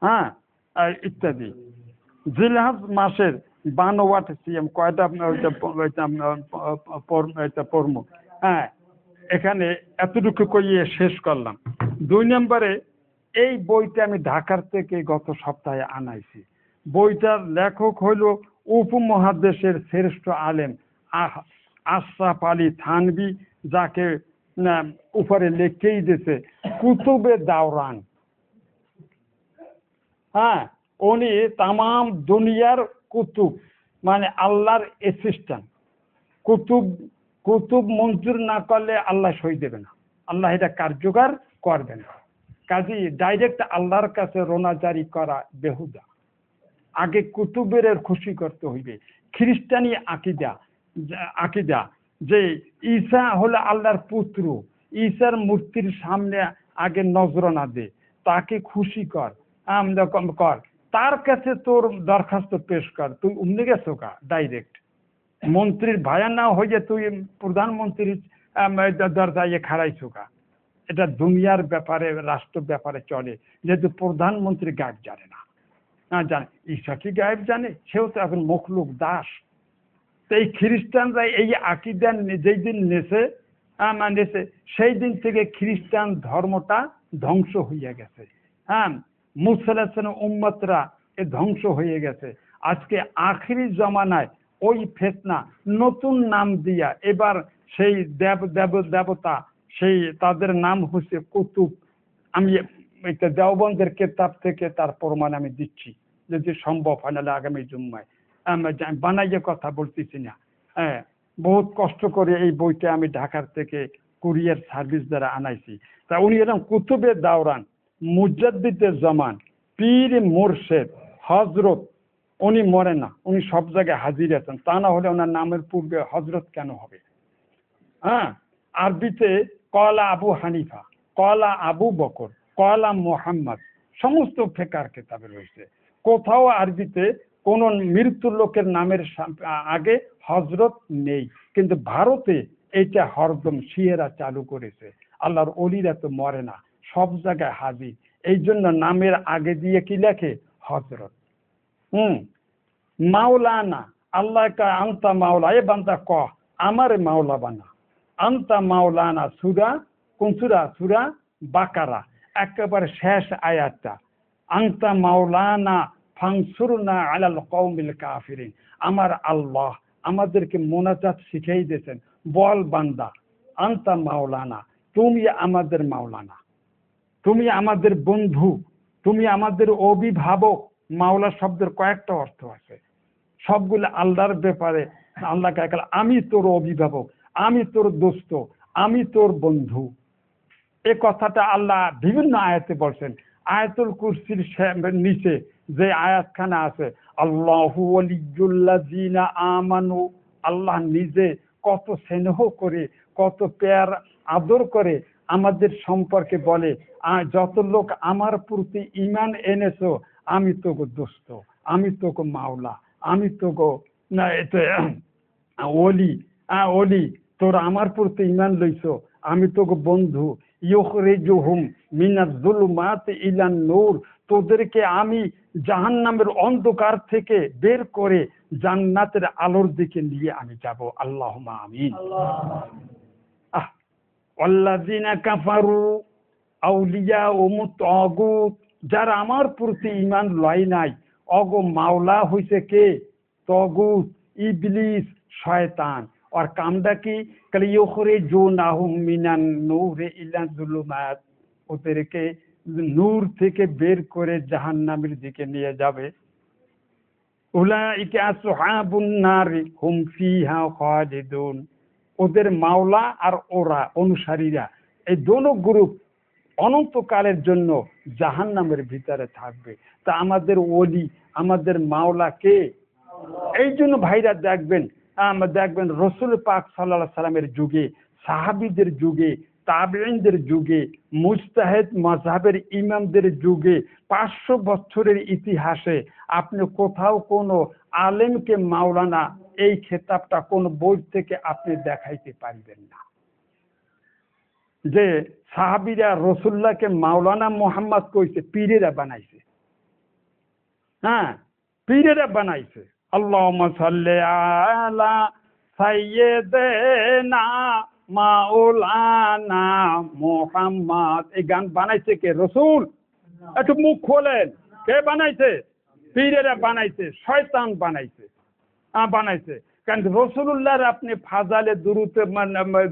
হ্যাঁ ইত্যাদি। জিলহজ মাসের বানোয়াট সিএম কয়টা পড়ব? হ্যাঁ এখানে এতটুকু করিয়ে শেষ করলাম। 2 নম্বরে এই বইটা আমি ঢাকার থেকে গত সপ্তাহে আনাইছি। বইটার লেখক হইল উপমহাদেশের শ্রেষ্ঠ আলেম আশরাফ আলী থানভী, যাকে উপরে লিখেই দিয়েছে কুতুবে দাওরান। হ্যাঁ উনি তামাম দুনিয়ার কুতুব, মানে আল্লাহর অ্যাসিস্ট্যান্ট। কুতুব কুতুব মঞ্জুর না করলে আল্লাহ সই দেবে না, আল্লাহ এটা কার্যকর করবে না। কাজী ডাইরেক্ট আল্লাহর কাছে রোনা জারি করা বেহুদা। আগে কুতুবের খুশি করতে হইবে। খ্রিস্টানি আকিদা যে ঈসা হলো আল্লাহর পুত্র, ঈসার মূর্তির সামনে আগে নজরানা দে, তাকে খুশি কর, কর, তার কাছে তোর দরখাস্ত পেশ কর। তুই উমনে গেছো কা ডাইরেক্ট মন্ত্রীর ভায়া না হয়ে তুই প্রধানমন্ত্রীর দরজায় খাড়াইছো কা? এটা দুনিয়ার ব্যাপারে, রাষ্ট্র ব্যাপারে চলে, যেহেতু প্রধানমন্ত্রী গায়েব জানে না। না জানে, ঈশা কি গায়েব জানে? সেও তো এখন মখলুক দাস। তো এই খ্রিস্টানরা এই আকিদা যেই দিন নেছে সেই দিন থেকে খ্রিস্টান ধর্মটা ধ্বংস হয়ে গেছে। হ্যাঁ, মুসা আলাইহিস সালাম উম্মতরা এ ধ্বংস হয়ে গেছে। আজকে আখিরি জমানায় ওই ফেতনা নতুন নাম দিয়া এবার সেই দেবতা, সেই তাদের নাম হচ্ছে কুতুব। আমি দেওবন্দের কেতাব থেকে তার প্রমাণ আমি দিচ্ছি, যদি সম্ভব হয়, নাহলে আগামী জুম্মায় বানাইয়ে কথা বলতেছি না। হ্যাঁ, বহুত কষ্ট করে এই বইটা আমি ঢাকার থেকে কুরিয়ার সার্ভিস দ্বারা আনাইছি। তা উনি এরকম কুতুবের দাওরান, মুজাদ্দিদের জামান, পীর মোরশেদ, হজরত, উনি মরে না, উনি সব জায়গায় হাজির আছেন। তা না হলে ওনার নামের পূর্বে হজরত কেন হবে? হ্যাঁ, আরবিতে কলা আবু হানিফা, কলা আবু বকর, কলা মোহাম্মদ, সমস্ত ফেকার কেতাবে রয়েছে। কোথাও আরবিতে কোন মৃত্যু লোকের নামের আগে হজরত নেই, কিন্তু ভারতে এটা হরদম শিয়েরা চালু করেছে। আল্লাহর অলিরা তো মরে না, সব জায়গায় হাজির। এই জন্য নামের আগে দিয়ে কি লেখে? হজরত। মাওলানা, আল্লাহ আন্তা মাওলা, এ বান্দা ক আমার মাওলা বানা। আন্তা মাওলানা সূরা, কোন সূরা? সূরা বাকারা, একেবারে শেষ আয়াতটা। আন্তা মাওলানা ফানসুরনা আলাল কওমিল কাফিরিন। আমার আল্লাহ আমাদেরকে মোনাজাত শিখিয়ে দিয়েছেন, বল বান্দা আন্তা মাওলানা, তুমি আমাদের মাওলানা, তুমি আমাদের বন্ধু, তুমি আমাদের অভিভাবক। মাওলা শব্দের কয়েকটা অর্থ আছে, সবগুলো আল্লাহর ব্যাপারে। আল্লাহকে একলা আমি তোর অভিভাবক, আমি তোর দোস্ত, আমি তোর বন্ধু। এ কথাটা আল্লাহ বিভিন্ন আয়াতে বলছেন। আয়াতুল কুরসির নিচে যে আয়াতখানা আছে, আল্লাহু ওয়ালিয়ুল্লাযিনা আমানু, আল্লাহ নিজে কত স্নেহ করে, কত প্যার আদর করে আমাদের সম্পর্কে বলে, যত লোক আমার প্রতি ঈমান এনেছো, আমি তোকে দোস্ত, আমি তোকে মাওলা, আমি তোকে ওলি, ওলি, তোরা আমার প্রতি ঈমান লইছো, আমি তোকে বন্ধু। ইউখরিজুহুম মিনাজ যুলুমাতি ইলান নূর, তোদেরকে আমি জাহান্নামের অন্ধকার থেকে বের করে জান্নাতের আলোর দিকে নিয়ে আমি যাব। আল্লাহুম্মা আমিন। আল্লাযিনা কাফারু আউলিয়াউমুত তাগুত, যারা আমার প্রতি ঈমান লয় নাই, অগো মাওলা হইছে কে? তাগুত, ইবলিস, শয়তান। আর কামটা কি? ইউখরিজুনাহুম মিনান নূরি ইলা যুলুমাত, ওদেরকে নূর থেকে বের করে জাহান্নামের দিকে নিয়ে যাবে। উলাইকা আসহাবুন নার হুম ফিহা খালিদুন, ওদের মাওলা আর ওরা অনুসারীরা, এই দোনো গ্রুপ অনন্তকালের জন্য জাহান্নামের ভিতরে থাকবে। তা আমাদের ওলি, আমাদের মাওলা কে? এই জন্য ভাইরা দেখবেন, দেখবেন রসুল পাক সাল্লাল্লাহু আলাইহি সাল্লামের যুগে, সাহাবীদের যুগে, তাবেঈনদের যুগে, মুজতাহিদ মাযহাবের ইমামদের যুগে, 500 বছরের ইতিহাসে আপনি কোথাও কোনো আলেমকে মাওলানা এই খেতাবটা কোন বই থেকে আপনি দেখাইতে পারবেন না। যে সাহাবীরা রসুল্লাহকে মাওলানা মুহাম্মদ কইছে, পীরেরা বানাইছে। হ্যাঁ, পীরেরা বানাইছে। আল্লাহুম্মা সাল্লি আলা সাইয়্যিদিনা মাওলানা মুহাম্মদ, এই গান বানাইছে কে? রসুল। একটু মুখ খোলেন, কে বানাইছে? পীরেরা বানাইছে, শয়তান বানাইছে। বানাইছে কারণ রসুল্লাহর আপনি ফাজালে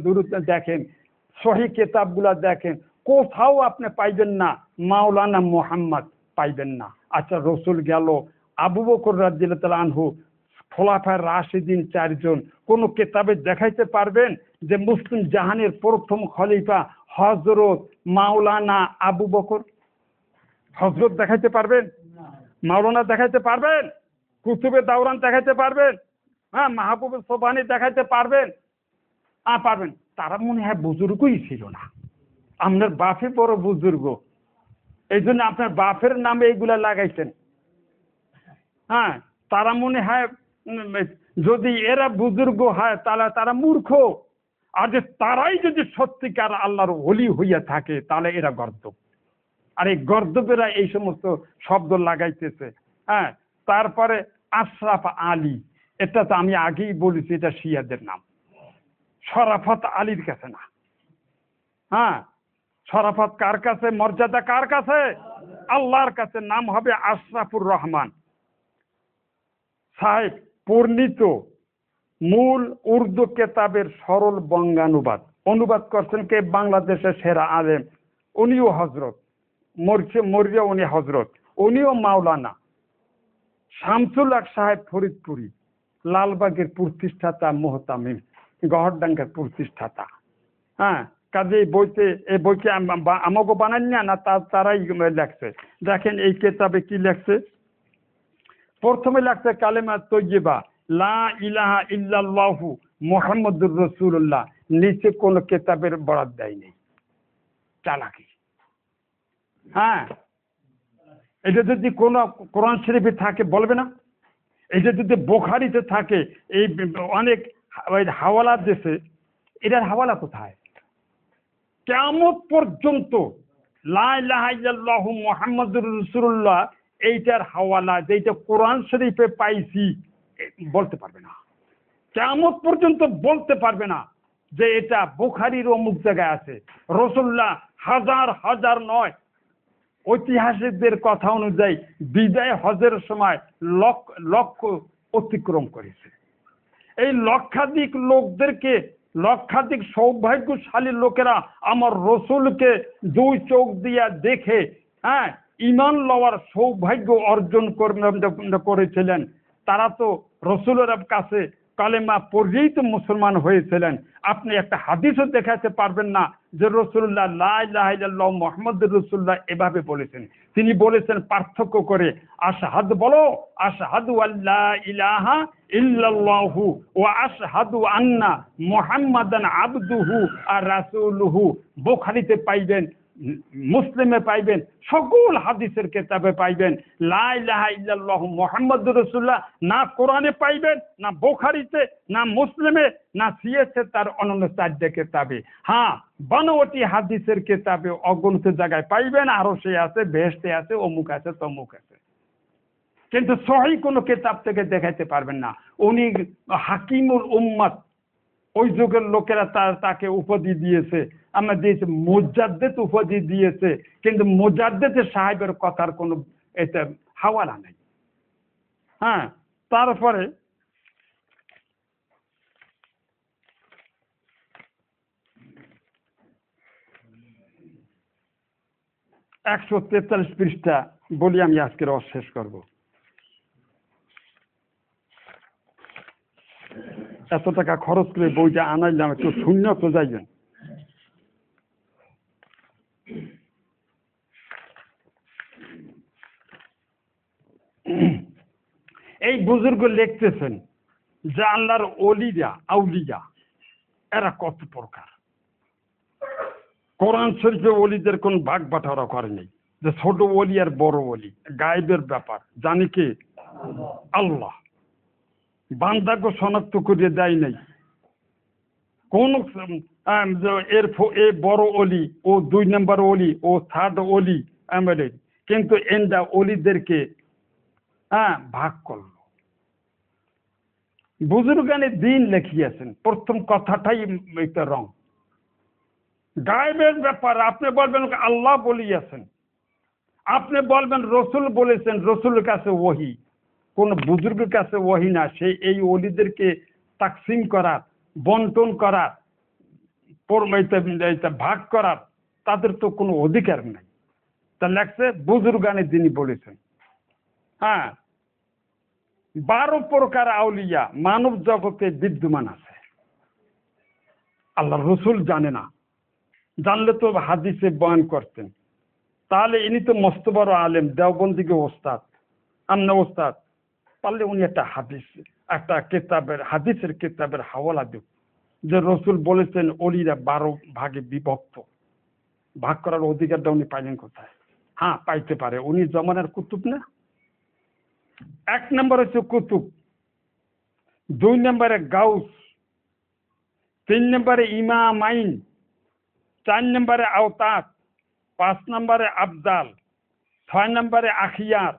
দুরুতে দেখেন, সহি কেতাবগুলা দেখেন, কোথাও আপনি পাইবেন না মাওলানা মুহাম্মদ, পাইবেন না। আচ্ছা রসুল গেল, আবু বকর রাদিয়াল্লাহু তাআলা আনহু, খোলাফায়ে রাশিদিন 4 জন, কোন কেতাবে দেখাইতে পারবেন যে মুসলিম জাহানের প্রথম খলিফা হযরত মাওলানা আবু বকর? হযরত দেখাইতে পারবেন? মাওলানা দেখাইতে পারবেন? কুতুবে দাওরান দেখাইতে পারবেন? হ্যাঁ, মাহবুবে সোবহানি দেখাইতে পারবেন? পারবেন। তারা মনে হয় বুজুর্গই ছিল না। আপনার বাপে বড় বুজুর্গ, এই জন্য আপনার বাপের নামে এইগুলা লাগাইছেন। হ্যাঁ, তারা মনে হয় যদি এরা বুজুর্গ হয় তাহলে তারা মূর্খ, আর যে তারাই যদি সত্যিকার আল্লাহর ওলি হইয়া থাকে তাহলে এরা গর্দব। আর এই গর্দবেরা এই সমস্ত শব্দ লাগাইতেছে। হ্যাঁ, তারপরে আশরাফ আলী, এটা তো আমি আগেই বলেছি, এটা শিয়াদের নাম। শরাফত আলীর কাছে না। হ্যাঁ, শরাফত কার কাছে, মর্যাদা কার কাছে? আল্লাহর কাছে। নাম হবে আশরাফুর রহমান সাহেব। পরিণীত মূল উর্দু কেতাবের সরল বঙ্গানুবাদ অনুবাদ করছেন কে? বাংলাদেশের সেরা আলেম, উনিও হজরত, মরিয়া উনি হজরত, উনিও মাওলানা শামসুল হক সাহেব ফরিদপুরি, লালবাগের প্রতিষ্ঠাতা, মোহতামিম, গহরডাঙ্গার প্রতিষ্ঠাতা। হ্যাঁ, কাজে এই বইকে আমাকে বানান না, তারাই লেখছে। দেখেন এই কেতাবে কি লেখছে। প্রথমে লেখছে কালেমা তৈয়বা, লা ইলাহা ইল্লাল্লাহু মুহাম্মাদুর রাসূলুল্লাহ। নিচে কোন কেতাবের বরাত দেয়নি। চালাকি। হ্যাঁ, এটা যদি কোন কোরআন শরীফে থাকে বলবে না? এটা যদি বুখারীতে থাকে, এই অনেক হাওয়ালা দেশে, এটার হাওয়ালা কোথায়? কিয়ামত পর্যন্ত লা ইলাহা ইল্লাল্লাহু মুহাম্মাদুর রাসূলুল্লাহ এইটার হাওয়ালা যেটা কোরআন শরীফে পাইছি বলতে পারবে না। কিয়ামত পর্যন্ত বলতে পারবে না যে এটা বুখারীর অমুক জায়গায় আছে। রাসূলুল্লাহ হাজার হাজার নয়, ঐতিহাসিকদের কথা অনুযায়ী বিদায় হজের সময় লক্ষ অতিক্রম করেছে। এই লক্ষাধিক লোকদেরকে, লক্ষাধিক সৌভাগ্যশালী লোকেরা আমার রসুলকে 2 চোখ দিয়া দেখে, হ্যাঁ, ঈমান লওয়ার সৌভাগ্য অর্জন করেছিলেন। তারা তো রসুলের কাছে কালেমা পড়েই তো মুসলমান হয়েছিলেন। আপনি একটা হাদিসও দেখাতে পারবেন না যে রাসূলুল্লাহ লা ইলাহা ইল্লাল্লাহ মুহাম্মাদুর রাসূলুল্লাহ এভাবে বলেছেন। তিনি বলেছেন পার্থক্য করে, আশহাদু বলো, আশহাদু আল্লা ইলাহা ইল্লাল্লাহু ওয়া আশহাদু আন্না মুহাম্মাদান আবদুহু আর রাসূলুহু। বুখারীতে পাইবেন, মুসলিমে পাইবেন, সকল হাদিসের কেতাবে পাইবেন লা ইলাহা ইল্লাল্লাহু মুহাম্মাদুর রাসূলুল্লাহ। না কোরআনে পাইবেন, না বুখারীতে, না মুসলিমে, না সিয়াসে, তার অন্যান্য 4 কেতাবে। হ্যাঁ, বানোয়াটি হাদিসের কেতাবে অগণিত জায়গায় পাইবেন, আরো সে আছে, বেহেশতে আছে, অমুক আছে, তমুক আছে, কিন্তু সহি কোনো কেতাব থেকে দেখাইতে পারবেন না। উনি হাকিমুল উম্মাত, ওই যুগের লোকেরা তাকে উপাধি দিয়েছে, আমরা দিয়েছে মুজাদ্দিদ উপাধি দিয়েছে, কিন্তু মুজাদ্দিদ সাহেবের কথার কোনো এটা হাওয়ালা নেই। হ্যাঁ, তারপরে একশো 43 পৃষ্ঠা বলি আমি আজকের শেষ করব। এত টাকা খরচ করে বইটা আনাইলাম, একটু শূন্য তো যাইবেন। এই বুজুর্গ লিখতেছেন যে আল্লাহর ওলিরা, আউলিয়া, এরা কত প্রকার। কোরআন শরীফে ওলিদের কোন ভাগ বাটোয়ারা করেনি, যে ছোট ওলি আর বড় ওলি। গায়েবের ব্যাপার জানি কে? আল্লাহ। বান্দাকে শনাক্ত করে দেয় নাই কোন এ বড় ওলি, ও 2 নম্বর ওলি, ও 3rd ওলি, কিন্তু এন্ডা ওলিদেরকে ভাগ করলো। বুজুর্গানে দিন লিখিয়েছেন, প্রথম কথাটাই এটা রং। গায়েবের ব্যাপার আপনি বলবেন আল্লাহ বলিয়াছেন, আপনি বলবেন রসুল বলেছেন, রসুলের কাছে ওহী, কোন বুজুর্গের কাছে ওহী না। সেই এই ওলিদেরকে তাকসিম করার, বন্টন করার, ভাগ করার তাদের তো কোনো অধিকার নাই। তা লেখছে বুজুর্গানে তিনি বলেছেন। হ্যাঁ, 12 প্রকার আউলিয়া মানব জগতে বিদ্যমান আছে। আল্লাহ রসুল জানে না, জানলে তো হাদিসে বয়ান করতেন। তাহলে ইনি তো মস্ত বড় আলেম, দেওবন্দিকে ওস্তাদ, আমনে ওস্তাদ, পারলে উনি একটা হাদিসের কিতাবের হাওয়ালা দিন যে রসুল বলেছেন অলিরা 12 ভাগে বিভক্ত। ভাগ করার অধিকারটা উনি পাইলেন কোথায়? হ্যাঁ, পাইতে পারে, উনি জমানার কুতুব না। 1 নম্বর হচ্ছে কুতুব, 2 নম্বরে গাউস, 3 নম্বরে ইমাম আইন, 4 নম্বরে আওতাত, 5 নম্বরে আবদাল, 6 নম্বরে আখিয়ার,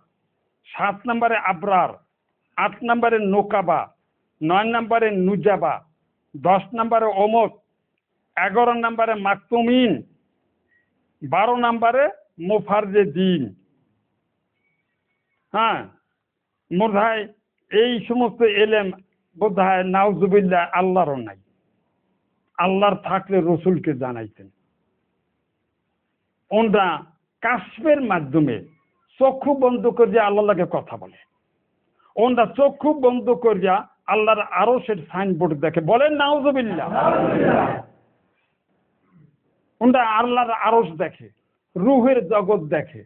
7 নম্বরে আবরার, 8 নম্বরে নোকাবা, 9 নম্বরে নুজাবা, 10 নম্বরে ওমত, 11 নম্বরে মাকতুমিন, 12 নম্বরে মুফাররিদিন। হ্যাঁ, বোধহয় এই সমস্ত এলেম বোধহয় নাউজুবিল্লাহ আল্লাহরও নাই। আল্লাহর থাকলে রসুলকে জানাইতেন। ওনরা কাশফের মাধ্যমে চক্ষু বন্ধ করিয়া আল্লাহ লাগে কথা বলে। ওনরা চক্ষু বন্ধ করিয়া আল্লাহর আরশের সাইনবোর্ড দেখে, বলেন নাউজুবিল্লাহ। ওনরা আল্লাহর আরশ দেখে, রুহের জগৎ দেখে,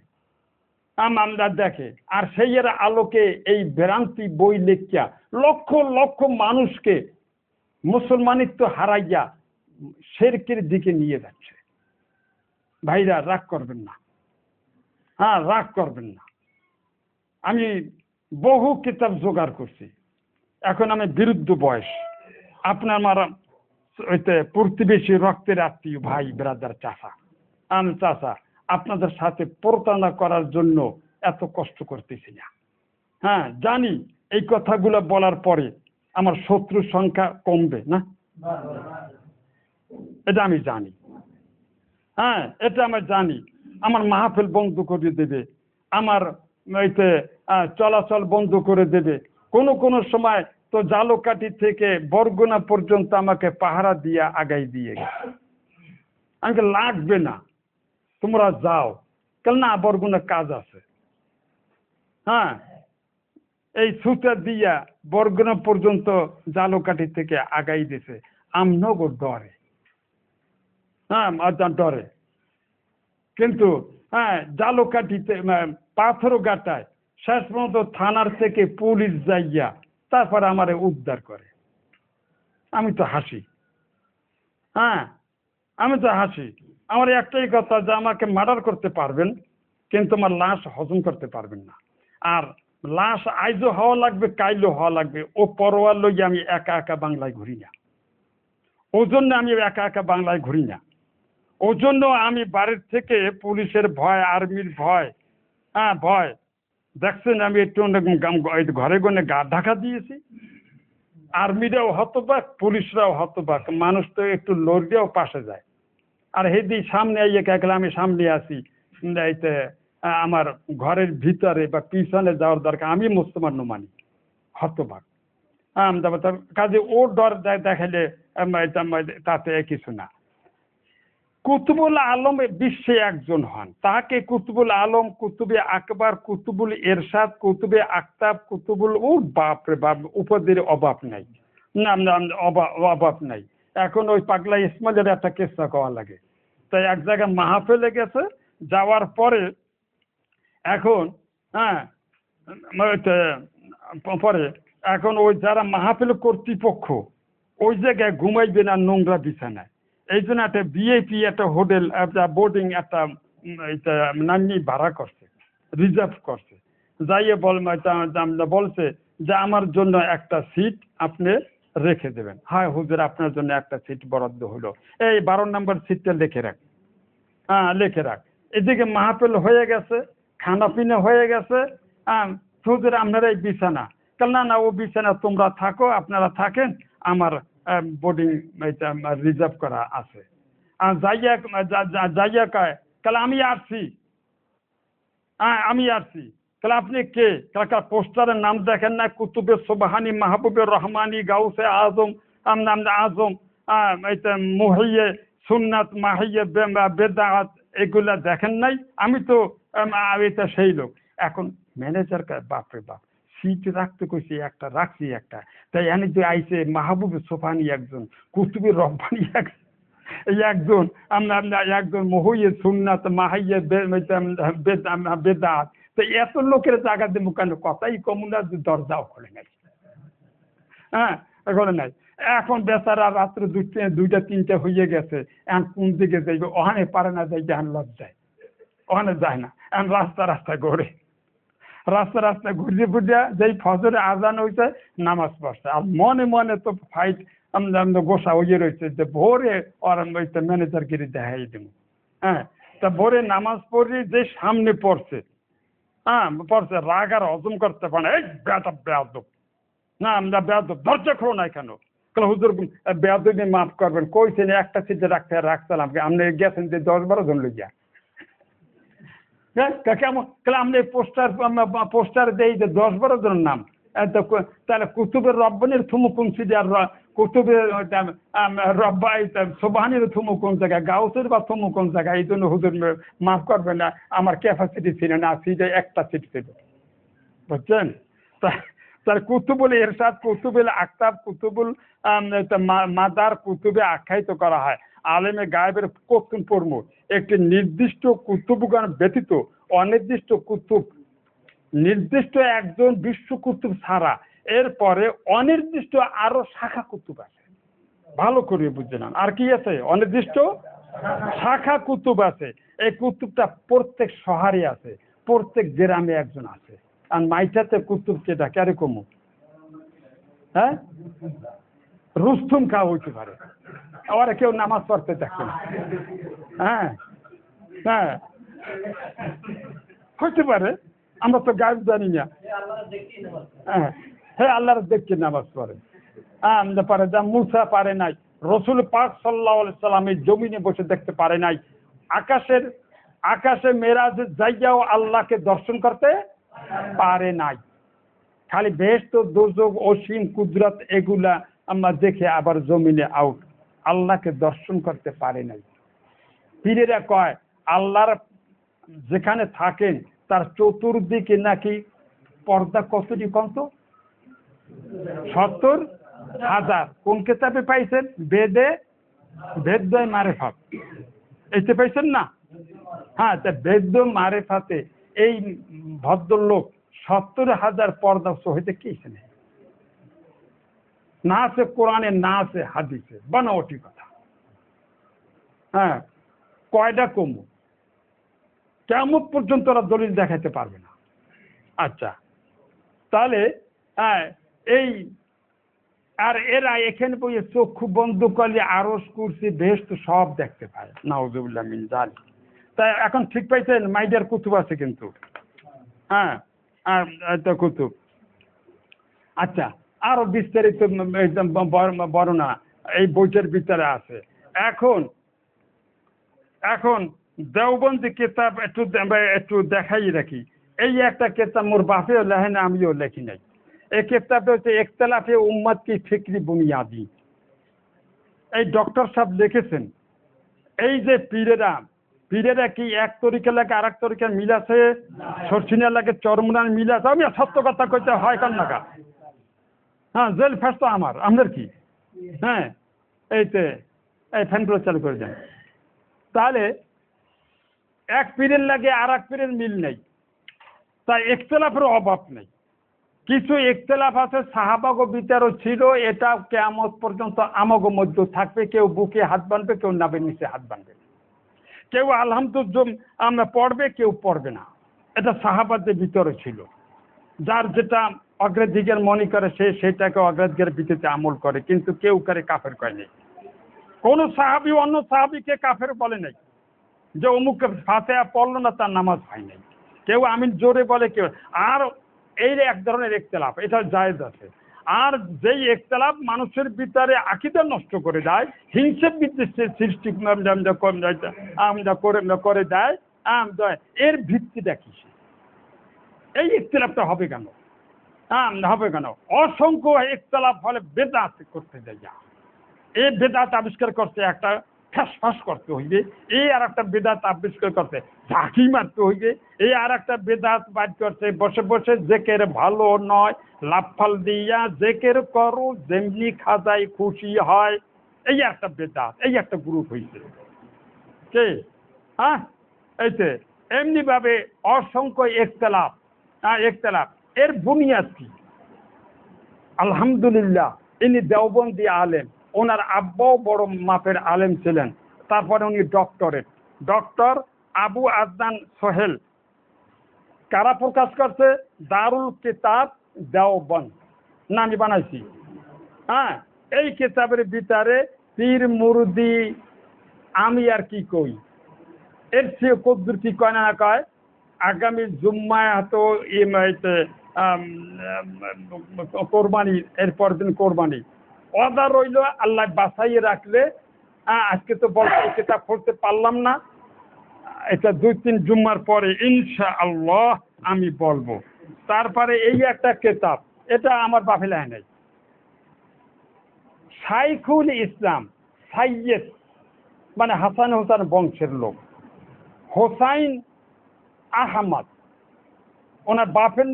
আমরা দেখে। আর সেই এর আলোকে এই ভ্রান্তি বই লেখিয়া লক্ষ লক্ষ মানুষকে মুসলমানিত্ব হারাইয়া শিরকের দিকে নিয়ে যাচ্ছে। ভাইরা রাগ করবেন না, হ্যাঁ রাগ করবেন না। আমি বহু কিতাব জোগাড় করছি, এখন আমি বিরুদ্ধ বয়স। আপনার আমার প্রতিবেশী, রক্তের আত্মীয়, ভাই ব্রাদার, চাচা, আমি চাচা, আপনাদের সাথে প্রতারণা করার জন্য এত কষ্ট করতেছি না। হ্যাঁ, জানি এই কথাগুলো বলার পরে আমার শত্রুর সংখ্যা কমবে না, এটা আমি জানি। হ্যাঁ, এটা আমি জানি। আমার মাহফিল বন্ধ করে দেবে, আমার চলাচল বন্ধ করে দেবে। কোন সময় তো জালকাঠি থেকে বরগুনা পর্যন্ত আমাকে পাহারা দিয়ে আগাই দিয়ে গেছে। আমাকে লাগবে না, তোমরা যাও, কেন না বরগুনা কাজ আছে। হ্যাঁ, এই সুতা দিয়া বরগুনা পর্যন্ত জালকাঠি থেকে আগাই দিছে আমনগর ডরে। হ্যাঁ, ডরে। কিন্তু হ্যাঁ, জালকাঠিতে পাথর গাটায় শেষ পর্যন্ত থানার থেকে পুলিশ যাইয়া তারপর আমারে উদ্ধার করে। আমি তো হাসি। হ্যাঁ, আমি তো হাসি। আমার একটাই কথা, যে আমাকে মার্ডার করতে পারবেন, কিন্তু আমার লাশ হজম করতে পারবেন না। আর লাশ আইজও হওয়া লাগবে, কাইলও হওয়া লাগবে। ও পরোয়া লইয়া আমি একা একা বাংলায় ঘুরি না। ওই জন্য আমি একা একা বাংলায় ঘুরি না। ওই জন্য আমি বাড়ির থেকে পুলিশের ভয়, আর্মির ভয়, হ্যাঁ ভয় দেখছেন, আমি একটু ঘরে গনে গা ঢাকা দিয়েছি। আর্মিরাও হতবাক, পুলিশরাও হতবাক, মানুষ তো একটু লড়িয়াও পাশে যায়। আর হেদি সামনে আইয়ে গেলে আমি সামনে আসি, আমার ঘরের ভিতরে বা পিছনে যাওয়ার দরকার, আমি মুসলমান মানি, হতবাক। কাজে ও ডর দেখালে তাতে কিছু না। কুতুবুল আলম বিশ্বে একজন হন, তাকে কুতুবুল আলম, কুতুবে আকবর, কুতুবুল এরশাদ, কুতুবে আক্তাব, কুতুবুল বাপরে বাপ, উপাধির অভাব নাই, অভাব নাই। এখন ওই পাগলা ইসমাইলের একটা কেসা কওয়া লাগে। তাই এক জায়গায় মাহফিলে গেছে, যাওয়ার পরে এখন হ্যাঁ পরে এখন ওই যারা মাহফিল কর্তৃপক্ষ ওই জায়গায় ঘুমাইবে না নোংরা বিছানায়, এই জন্য একটা ভিআইপি একটা হোটেল, একটা বোর্ডিং, একটা নান্নি ভাড়া করছে, রিজার্ভ করছে। যাইয়ে বলছে যে আমার জন্য একটা সিট আপনি রেখে দেবেন। হ্যাঁ হুজুর, আপনার জন্য একটা সিট বরাদ্দ হলো, এই 12 নম্বর সিটটা লিখে রাখ। হ্যাঁ লিখে রাখ। এদিকে মাহফিল হয়ে গেছে, খানা পিনা হয়ে গেছে। হুজুর আপনার এই বিছানা, না না ও বিছানা তোমরা থাকো, আপনারা থাকেন, আমার বোর্ডিং রিজার্ভ করা আছে। আর যাইয়া কয়, তাহলে আমি আসছি। হ্যাঁ আমি আসছি। তাহলে আপনি কে? পোস্টারের নাম দেখেন না, কুতুবে সুবহানি, মাহবুবে রহমানি, গাউসে আজম, আজম, মুহিয়ে সুন্নাত, মাহিয়ে বেদাত, এগুলা দেখেন নাই? আমি তো এটা সেই লোক। এখন ম্যানেজার বাপরে বাপ, সিট রাখতে কইছি একটা, রাখছি একটা। তাই এনে যে আইসে মাহবুব সোফানি একজন, কুতুবের রব্বানি এই একজন, আমরা একজন মহিয়ে সুন্নাত মাহাইয়ে বেদাত। তো এত লোকের জায়গা দেবো কেন? কথাই কমুনা, দরজাও খোলে নাই। হ্যাঁ, এখন নাই। এখন বেচারা রাত্রে 2টা 3টা হয়ে গেছে, এখন কোন দিকে যাইবে? ওখানে পারে না যাইতে, এখন লজ্জায় ওখানে যায় না। এখন রাস্তায় ঘোরে, রাস্তায় ঘুরিয়ে ঘুরিয়ে যেই ফজরে আজান হয়েছে নামাজ পড়ছে। আর মনে মনে তো ফাইট গোসা হয়ে রয়েছে যে ভোরে ওর ম্যানেজার গিরি দেখাই দেবো। হ্যাঁ, তা ভোরে নামাজ পড়ি যে সামনে পড়ছে, হ্যাঁ পড়ছে, রাগ আর হজম করতে পারে, এই বেয়াদব, না আমরা বেয়াদব, দরজা খোলো নাই কেন? হুজুর বেয়াদবি মাফ করবেন, কইছেন একটা সিটে রাখছিলাম, আপনি গেছেন যে 10-12 জন লইয়া। কেমন আপনি পোস্টার দেই যে 10-12 জনের নাম, তাহলে কুতুবের রব্বানির থুমু কোন সিটে, আর কুতুবের রব্বাই সোবাহানির থুমু কোন জায়গায়, গাউসের বা থুমু কোন জায়গায়? এই জন্য হুজুর মাফ করবেন না, আমার ক্যাপাসিটি ছিল না, সিটে একটা সিট ছিল, বুঝছেন? তার কুতুবুল ইরশাদ, কুতুবুল আক্তাব, কুতুবুল মাদার, কুতুবে আখ্যায়িত করা হয়। আলেমে গায়েবের কতুন পড়মু, একটি নির্দিষ্ট কুতুবগণ ব্যতীত অনির্দিষ্ট কুতুব, নির্দিষ্ট একজন বিশ্ব কুতুব ছাড়া এরপরে অনির্দিষ্ট আরো শাখা কুতুব আছে। ভালো করে বুঝে নেন, আর কি আছে? অনির্দিষ্ট শাখা কুতুব আছে। এই কুতুবটা প্রত্যেক শহরে আছে, প্রত্যেক গ্রামে একজন আছে। আর মাইটাতে কুতুব কেটা কেরকম? হ্যাঁ, রুস্তুম খাওয়া হইতে পারে, ওরা কেউ নামাজ পড়তে দেখে না। হ্যাঁ হ্যাঁ, হইতে পারে, আমরা তো গায়েব জানি না। হ্যাঁ হ্যাঁ, আল্লাহর দেখে নামাজ পড়ে। হ্যাঁ, পারে, যা মুসা পারে নাই, রসুল পাক সাল্লাল্লাহু আলাইহি সাল্লাম এই জমিনে বসে দেখতে পারে নাই, আকাশে মেরাজে যাইয়াও আল্লাহকে দর্শন করতে পারে নাই। খালি বেহেশত, দোজখ, অসীম কুদরত এগুলা আমরা দেখে আবার জমিনে আউট, আল্লাহকে দর্শন করতে পারে নাই। পীরেরা কয় আল্লাহর যেখানে থাকেন তার চতুর্দিকে নাকি পর্দা কতটি কত? 70,000। কোন কিতাবে পাইছেন? বেদে মারেফাত, এতে পাইছেন না? হ্যাঁ, তা বেদ মারেফাতে এই ভদ্রলোক 70,000 পর্দা সহিতে কি নেই, না আছে কোরআনে, না আছে হাদিসে, বানাওয়াটি কথা। হ্যাঁ, কয়টা কমু, কিয়ামত পর্যন্ত ওরা দলিল দেখাইতে পারবে না। আচ্ছা, তাহলে হ্যাঁ, এই আর এরা এখানে বইয়ে চক্ষু বন্ধ করলে আরশ, কুরসি, বেহেশত সব দেখতে পায়। নাউযুবিল্লাহ মিন যালিক। তাই এখন ঠিক পাইছেন, মাইডার কুতুব আছে কিন্তু। হ্যাঁ, আর কুতুব। আচ্ছা, আরো বিস্তারিত বর্ণনা এই বইটার ভিতরে আছে। এখন দেওবন্দি কিতাব একটু দেখাই রাখি। এই একটা কিতাব মোর বাপেও লেখে না, আমিও লেখি নাই। এই কিতাবটা হচ্ছে ইখতিলাফে উম্মত কি ফিকরি বুনিয়াদি। এই ডক্টর সাহেব লিখেছেন, এই যে পীরেরা কি এক তরিকা লাগে আর এক তরিকার মিল আছে, সরসিনা লাগে চরমুনার মিল আছে। আমি সত্য কথা কইতে হয় কার নাকা। হ্যাঁ, জেল ফাঁস তো আপনার কি? হ্যাঁ, এইতে এই ফ্যানগুলো চালু করে দেন। তাহলে এক পীরের লাগে আর এক পীরের মিল নেই, তাই ইখতিলাফের অভাব নেই। কিছু ইখতিলাফ আছে, সাহাবাগো ভিতরও ছিল, এটা কিয়ামত পর্যন্ত আমাগো মধ্যে থাকবে। কেউ বুকে হাত বাঁধবে, কেউ নাবের নিচে হাত বাঁধবে, কেউ আলহামদুলিল্লাহ আমরা পড়বে, কেউ পড়বে না। এটা সাহাবাদের ভিতরে ছিল। যার যেটা অগ্রাধিকার মনে করে সে সেটাকে অগ্রাধিকারের ভিত্তিতে আমল করে, কিন্তু কেউ করে কাফের করে নেই। কোন সাহাবী অন্য সাহাবীকে কাফের বলে নাই, যে অমুক ফাতিহা পড়লো না তার নামাজ হয় নাই। কেউ আমিন জোরে বলে, কেউ। আর এই এক ধরনের ইখতিলাফ, এটা জায়েজ আছে। আর যেই ইখতিলাফ মানুষের ভিতরে আকীদা নষ্ট করে দেয়, হিংসা বিদ্বেষের সৃষ্টি করে দেয়, এর ভিত্তিটা কি? এই ইখতিলাফটা হবে কেন? হবে কেন? অসংখ্য ইখতিলাফ হলে বেদাত করতে যায়। এই বেদাত আবিষ্কার করছে একটা ফ্যাস করতে হইবে, এই আর একটা বেদাত আবিষ্কার করছে ঝাঁকি মারতে হইবে, এই আর একটা বেদাত বাদ করছে বসে বসে জেকের ভালো নয়, লাফাল দিয়া জেকের করো যেমনি খাজাই খুশি হয়, এই একটা বেদাত, এই একটা গ্রুপ হইছে। কে? হ্যাঁ, এইতে এমনি ভাবে অসংখ্য একতলাফ। একতলাফ এর বুনিয়াদ কি? আলহামদুলিল্লাহ ইনি দেওবন্দি আলেম, ওনার আব্বাও বড় মাপের আলেম ছিলেন, তারপরে উনি ডক্টরেট, ডক্টর আবু আদনান সোহেল। কারা প্রকাশ করছে? দারুল কিতাব দেওবন্দ নামি বানাইছি। হ্যাঁ, এই কিতাবের ভিতরে পীর মুরদি আমি আর কি কই, এর চেয়ে কদ্দুর কি কয় না কয়, আগামী জুম্মায় হয়তো কোরবানি, এরপর দিন কোরবানি অর্ডার রইল, আল্লাহ বাঁচাইয়ে রাখলে আজকে তো বলতে কিতাব পড়তে পারলাম না, এটা 2-3 জুম্মার পরে ইনশাআল্লাহ আমি বলবো। তারপরে এই একটা কিতাব, এটা আমার বাপে লেখা নাই, শাইখুল ইসলাম সাইয়েদ, মানে হাসান হোসেন বংশের লোক, হোসাইন আহমদ, ওনার বাপের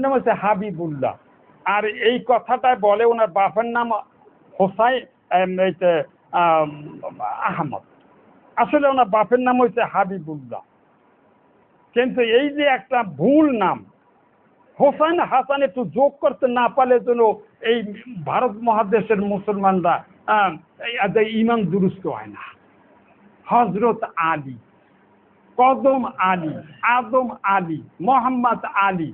নাম হচ্ছে হাবিবুল্লাহ। আর এই কথাটা বলে ওনার বাপের নাম হোসাইন আহমদ, আসলে ওনার বাপের নাম হচ্ছে হাবিবুল্লাহ। কিন্তু এই যে একটা ভুল নাম হোসাইন হাসান একটু যোগ করতে না পারলে যেন এই ভারত মহাদেশের মুসলমানরা ইমান দুরুস্ত হয় না। হজরত আলী, কদম আলী, আদম আলী, মোহাম্মদ আলী,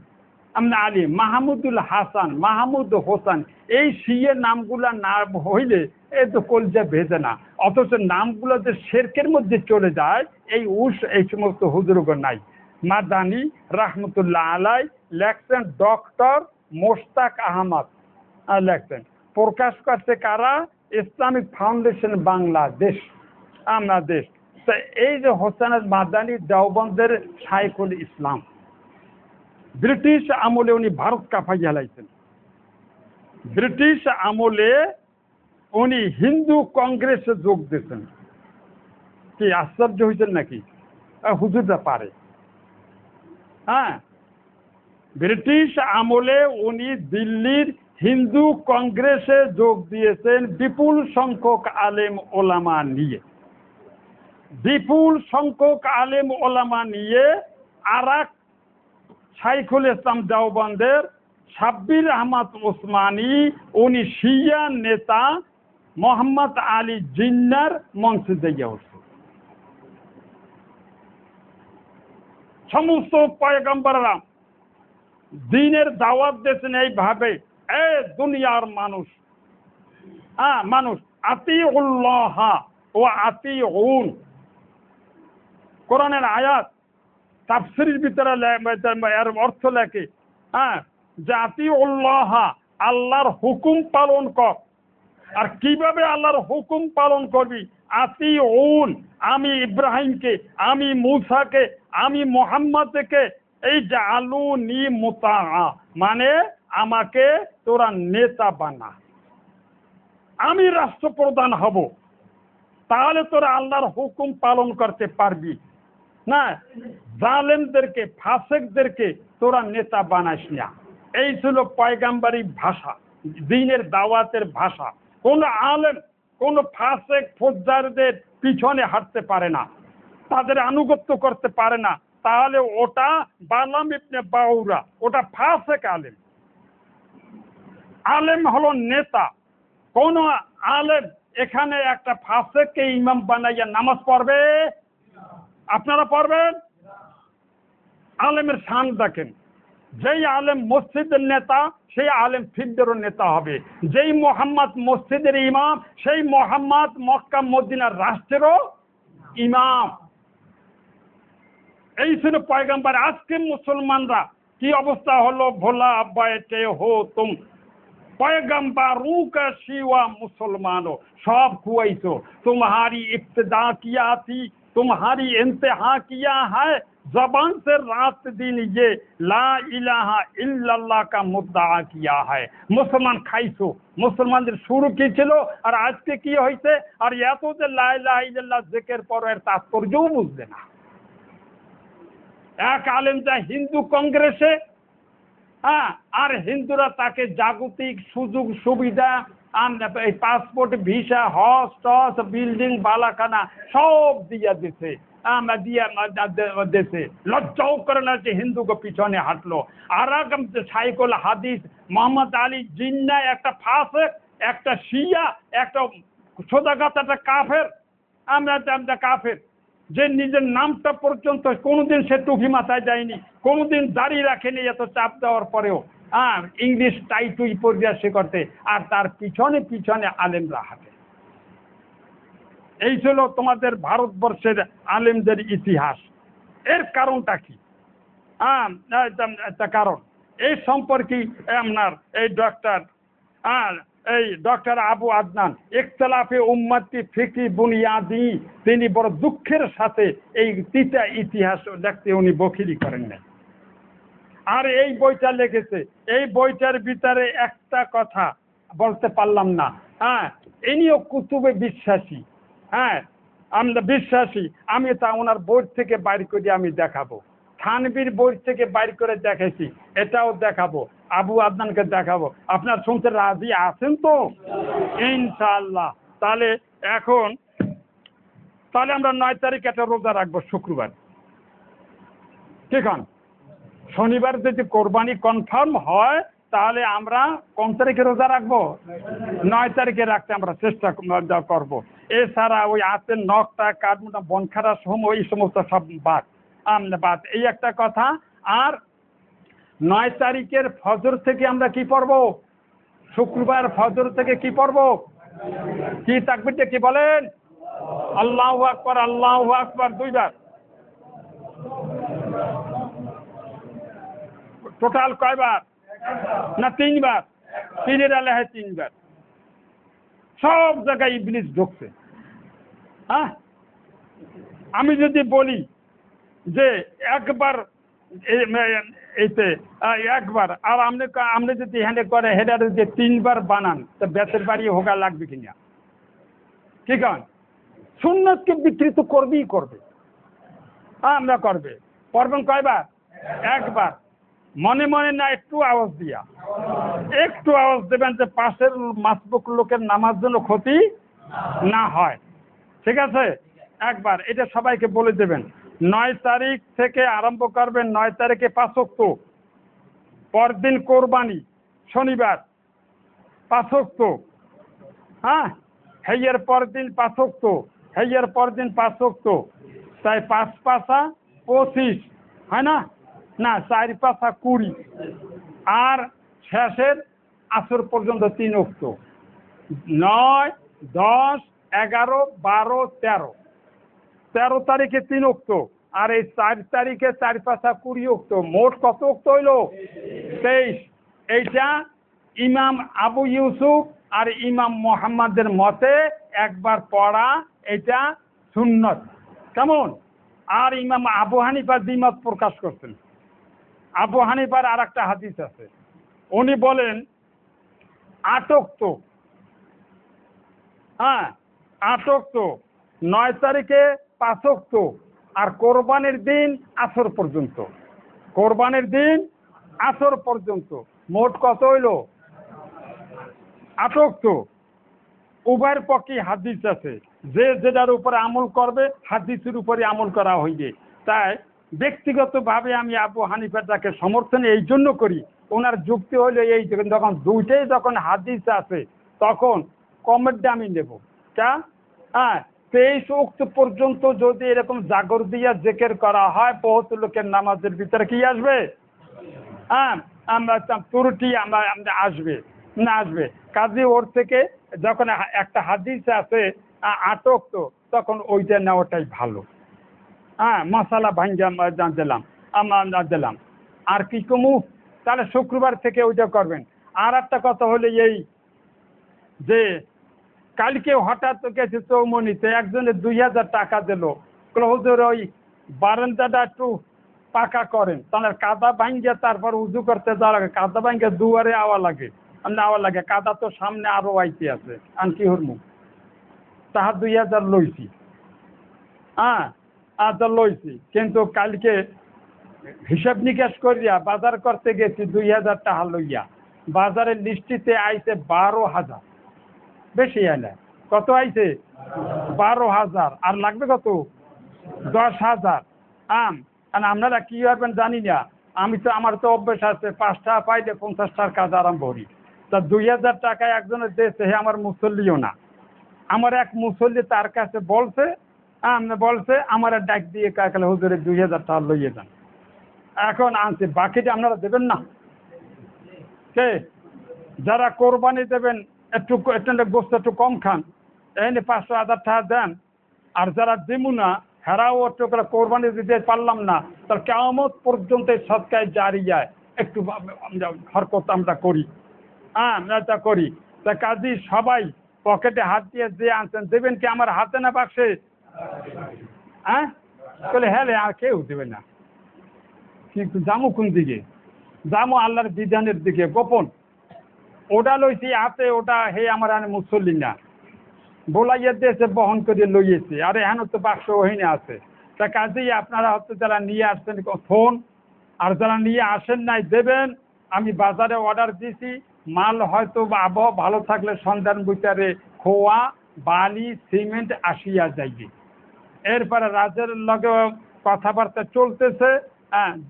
আলী মাহমুদুল হাসান, মাহমুদ হোসেন, এই সিএ নামগুলা না হইলে এই তো কলজা ভেজে না। অথচ নামগুলো যে শেরকের মধ্যে চলে যায়, এই সমস্ত হুজুরগণ নাই। মাদানী রাহমতুল্লাহ আলাই লেখছেন ডক্টর মোশতাক আহমদ লেখছেন, প্রকাশ করছে কারা? Islamic foundation Bangladesh, Bangladesh. তো এই যে হোসেন মাদানী দেওবন্দের শাইখুল ইসলাম, ব্রিটিশ আমলে উনি ভারত কাঁপাই হালাইছেন। ব্রিটিশ আমলে উনি হিন্দু কংগ্রেসে যোগ দিয়েছেন। কি আশ্চর্য হয়েছেন নাকি? হুজুররা পারে। হ্যাঁ, ব্রিটিশ আমলে উনি দিল্লির হিন্দু কংগ্রেসে যোগ দিয়েছেন বিপুল সংখ্যক আলেম ওলামা নিয়ে। বিপুল সংখ্যক আলেম ওলামা নিয়ে আর এক শাইখুল ইসলাম দেওবন্দের সাব্বির আহমদ ওসমানী, উনি শিয়া নেতা মোহাম্মদ আলী জিন্নার মঞ্চে দিয়ে উঠছে। সমস্ত পয়গম্বররা দ্বীনের দাওয়াত দিয়েছেন এইভাবে, এ দুনিয়ার মানুষ, মানুষ আতিউল্লাহ ও আতিউন। কোরআনের আয়াত তাফসীরের ভিতরে এর অর্থ লেখে, যে আতিউল্লাহ, আল্লাহর হুকুম পালন কর। আর কিভাবে আল্লাহর হুকুম পালন করবি? আতিউন, আমি ইব্রাহিমকে, আমি মূসাকে, আমি মুহাম্মদকে, এই যে আলুনি মুতাআ, মানে আমাকে তোরা নেতা বানা, আমি রাষ্ট্রপ্রধান হব, তাহলে তোরা আল্লাহর হুকুম পালন করতে পারবি না। জালেমদেরকে, ফাসেকদেরকে তোরা নেতা বানাস না। এই ছিল পয়গাম্বরী ভাষা, দ্বীনের দাওয়াতের ভাষা। কোন আলেম কোন ফাসেক ফজ্জারদের পিছনে হাঁটতে পারে না, তাদের আনুগত্য করতে পারে না, তাহলে ওটা বালাম ইবনে বাউরা, ওটা ফাসেক আলেম। আলেম হলো নেতা। কোন আলেম এখানে একটা ফাসেককে ইমাম বানাইয়া নামাজ পড়বে? আপনারা পড়বেন? আলেমের শান দেখেন, যেই আলেম মসজিদের নেতা সেই আলেম ফিরদেরও নেতা হবে। যেই মোহাম্মদ মসজিদের ইমাম সেই মোহাম্মদ মক্কা মদিনার রাষ্ট্রেরও ইমাম। এই ছিল পয়গম্বর। আজকে মুসলমানরা কি অবস্থা হলো? ভোলা बैठे हो तुम पैगम्बरों का सिवा मुसलमानों, सब खुआइसो। तुम्हारी इब्तिदा किया थी, तुम्हारी इंतहा किया है, जबान से रात दिन ये ला इलाहा इल्लल्लाह का मुद्दा किया है। মুসলমান খাইছো, মুসলমানদের শুরু কি ছিল আর আজকে কি হয়েছে? আর এত যে লা ইলাহা ইল্লাল্লাহ জিকির পড়ো এর তাৎপর্যও বুঝবে না। এক আলেম যায় হিন্দু কংগ্রেসে, হ্যাঁ, আর হিন্দুরা তাকে জাগতিক সুযোগ সুবিধা, এই পাসপোর্ট, ভিসা, হজ টস, বিল্ডিং, বালাখানা সব দিয়া দিছে, দেশে লজ্জাও করে না যে হিন্দুকে পিছনে হাঁটলো। আর সাইকুল হাদিস মোহাম্মদ আলী জিন্না একটা ফাসেক, একটা শিয়া, একটা সোদাগাত, একটা কাফের, আমরা কাফের, যে নিজের নামটা পর্যন্ত কোনোদিন সে টুপি মাথায় যায়নি, কোনোদিন দাড়ি রাখেনি, এত চাপ দেওয়ার পরেও ইংলিশ টাইটুই পড়িয়া সে করতে, আর তার পিছনে পিছনে আলেমরা হাঁটে। এই ছিল তোমাদের ভারতবর্ষের আলেমদের ইতিহাস। এর কারণটা কি? কারণ এই সম্পর্কে আপনার এই ডক্টর আবু আদনান ইখতিলাফে উম্মতি ফিকরি বুনিয়াদি, তিনি বড় দুঃখের সাথে এই তিতা ইতিহাস দেখতে উনি বকিলি করেন নাই। আর এই বইটা লিখেছে, এই বইটার ভিতরে একটা কথা বলতে পারলাম না। ইনিও কুতুবে বিশ্বাসী, আমরা বিশ্বাসী। আমি তা ওনার বই থেকে বাইর করে আমি দেখাবো, থানবীর বই থেকে বাইর করে দেখাইছি, এটাও দেখাবো, আবু আদনানকে দেখাবো। আপনার শুনতে রাজি আছেন তো? ইনশাআল্লাহ। তাহলে আমরা 9 তারিখ একটা রোজা রাখবো, শুক্রবার, ঠিক আছে? শনিবার যদি কোরবানি কনফার্ম হয় তাহলে আমরা কোন তারিখে রোজা রাখবো? 9 তারিখে রাখতে আমরা চেষ্টা করব। এছাড়া ওই হাতের নখটা কাটমোটা বনখারা সময় এই সমস্ত সব বাদ। এই একটা কথা। আর 9 তারিখের ফজর থেকে আমরা কি পড়বো? শুক্রবার ফজর থেকে কি পড়বো? কি তাকবীরটা কি বলেন? আল্লাহু আকবার, আল্লাহু আকবার 2 বার। টোটাল কয়বার? না 3 বার। 3-এর আলাহে 3 বার। সব জায়গায় ইবলিস ঢুকছে। আমি যদি বলি যে একবার এইতে একবার, আর আপনি যদি হ্যান্ডে করে হেডার যদি 3 বার বানান, তো বেতের বাড়ি হোগা লাগবে কিনা? ঠিক আছে? সুন্নতকে বিকৃত করবেই করবে। আমরা পড়বেন কয়বার? একবার। মনে মনে না, একটু আওয়াজ দিয়া, একটু আওয়াজ দেবেন যে পাশের মাসবুক লোকের নামাজ যেন ক্ষতি না হয়। ঠিক আছে? একবার এটা সবাইকে বলে দেবেন। 9 তারিখ থেকে আরম্ভ করবেন। 9 তারিখে 5 ওয়াক্ত, পরদিন কোরবানি, শনিবার 5 ওয়াক্ত, হেয়ের পরদিন 5 ওয়াক্ত, হেয়ের পরদিন 5 ওয়াক্ত, তাই 5 পাঁচা 25, হয় না? না, 4 পাঁচা 20, আর শেষের আসর পর্যন্ত 3 ওয়াক্ত। 9, 10, 11, 12, 13। 13 তারিখে 3 ওয়াক্ত, আর এই 4 তারিখে 4 পাঁচা 20 ওয়াক্ত। মোট কত ওয়াক্ত হইল? 23। এইটা ইমাম আবু ইউসুফ আর ইমাম মোহাম্মদের মতে একবার পড়া এটা সুন্নত। কেমন? আর ইমাম আবু হানিফা দ্বিমত প্রকাশ করছেন। আবু হানিফার আর একটা হাদিস আছে, উনি বলেন 8 ওয়াক্ত। 8 ওয়াক্ত, 9 তারিখে 5 ওয়াক্ত, আর কোরবানির দিন আসর পর্যন্ত। কোরবানির দিন আসর পর্যন্ত মোট কত হইল? 8 ওয়াক্ত। উভয়ের পক্ষে হাদিস আছে, যে যেটার উপরে আমল করবে হাদিসের উপরে আমল করা হইবে। তাই ব্যক্তিগতভাবে আমি আবু হানিফাটাকে সমর্থন এই জন্য করি, ওনার যুক্তি হলো এই, যখন দুইটাই যখন হাদিস আছে তখন কমেরটা আমি নেব। 23 ওয়াক্ত পর্যন্ত যদি এরকম জাগর দিয়া জেকের করা হয়, বহুত লোকের নামাজের ভিতরে কি আসবে? আমরা ত্রুটি আমরা আসবে না আসবে। কাজে ওর থেকে যখন একটা হাদিস আছে 8 ওয়াক্ত, তখন ওইটা নেওয়াটাই ভালো। মশালা ভাঙ্গা দিলাম, আমরা দিলাম। আর কি কমু? তাহলে শুক্রবার থেকে ওইটা করবেন। আর একটা কথা হলো এই যে কালকে হঠাৎ গেছে চৌমনিতে, একজনে 2000 টাকা দিল, হুজুর ওই বারান্দাটা একটু পাকা করেন তাহলে কাদা ভাঙ্গে তারপর উজু করতে যাওয়া লাগে, কাদা ভাঙ্গে দুয়ারে আওয়া লাগে, কাদা তো সামনে আরো আইতে আছে, আর কি হরমু তাহার 2000 লইছি, হ্যাঁ আচ্ছা লইছি, কিন্তু কালকে হিসাব নিকাশ করিয়া বাজার করতে গেছি 2000 টাকা লইয়া, বাজারের লিস্টিতে আইছে 12,000, বেশি আইলে কত আইছে 12,000, আর লাগবে কত 10,000। আর আপনারা কি করবেন জানি না, আমার তো অভ্যেস আছে 5 টাকা পাইলে 50 টাকার কাজ আরম্ভ করি, তা 2000 টাকায় একজনের দেশে হে আমার মুসল্লিও না, আমার এক মুসল্লি তার কাছে বলছে আমার ডাক দিয়ে কাকালে হুজুরে 2000 টাকা লইয়ে যান, এখন আনছে, বাকিটা আপনারা দেবেন না কে? যারা কোরবানি দেবেন একটু গোস্ত একটু কম খান, এনে 500-1000 টাকা দেন, আর যারা দিমু না হেরাও একটু করে কোরবানি দিতে পারলাম না, তার কিয়ামত পর্যন্ত সদকায়ে জারিয়ায় একটু হরকত আমরা করি, এটা করি। তা কাজী সবাই পকেটে হাত দিয়ে যে আনছেন দেবেন কি আমার হাতে না বাক্সে? বলে হ্যাঁ আর কেউ দেবে না, কিন্তু জামু কোন দিকে? জামু আল্লাহর বিধানের দিকে, গোপন। ওটা লইছি হাতে, ওটা হে আমার মুসল্লি না, বোলাইয়ের দেশে বহন করে লইয়েছে, আর এখানে তো বাক্স ওহিনে আছে। তা কাজেই আপনারা হচ্ছে যারা নিয়ে আসছেন ফোন, আর যারা নিয়ে আসেন নাই দেবেন। আমি বাজারে অর্ডার দিছি, মাল হয়তো আবহাওয়া ভালো থাকলে সন্ধান ভিতরে খোয়া বালি সিমেন্ট আসিয়া যাইবে। এরপরে রাজের লগে কথাবার্তা চলতেছে,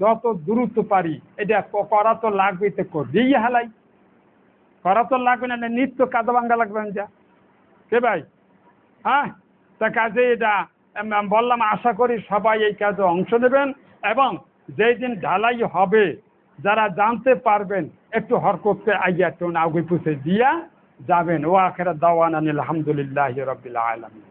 যত দ্রুত পারি এটা করা তো লাগবে, তো করবেই হালাই, করা তো লাগবে না, নিত্য কাদা ভাঙ্গা লাগবে যা কে ভাই। তা কাজে এটা বললাম, আশা করি সবাই এই কাজে অংশ নেবেন, এবং যেই দিন ঢালাই হবে যারা জানতে পারবেন একটু হরকতে আইয়া একটু আগে পুষে দিয়া যাবেন। ও আখিরাত দাওয়ানা আলহামদুলিল্লাহি রাব্বিল আলামিন।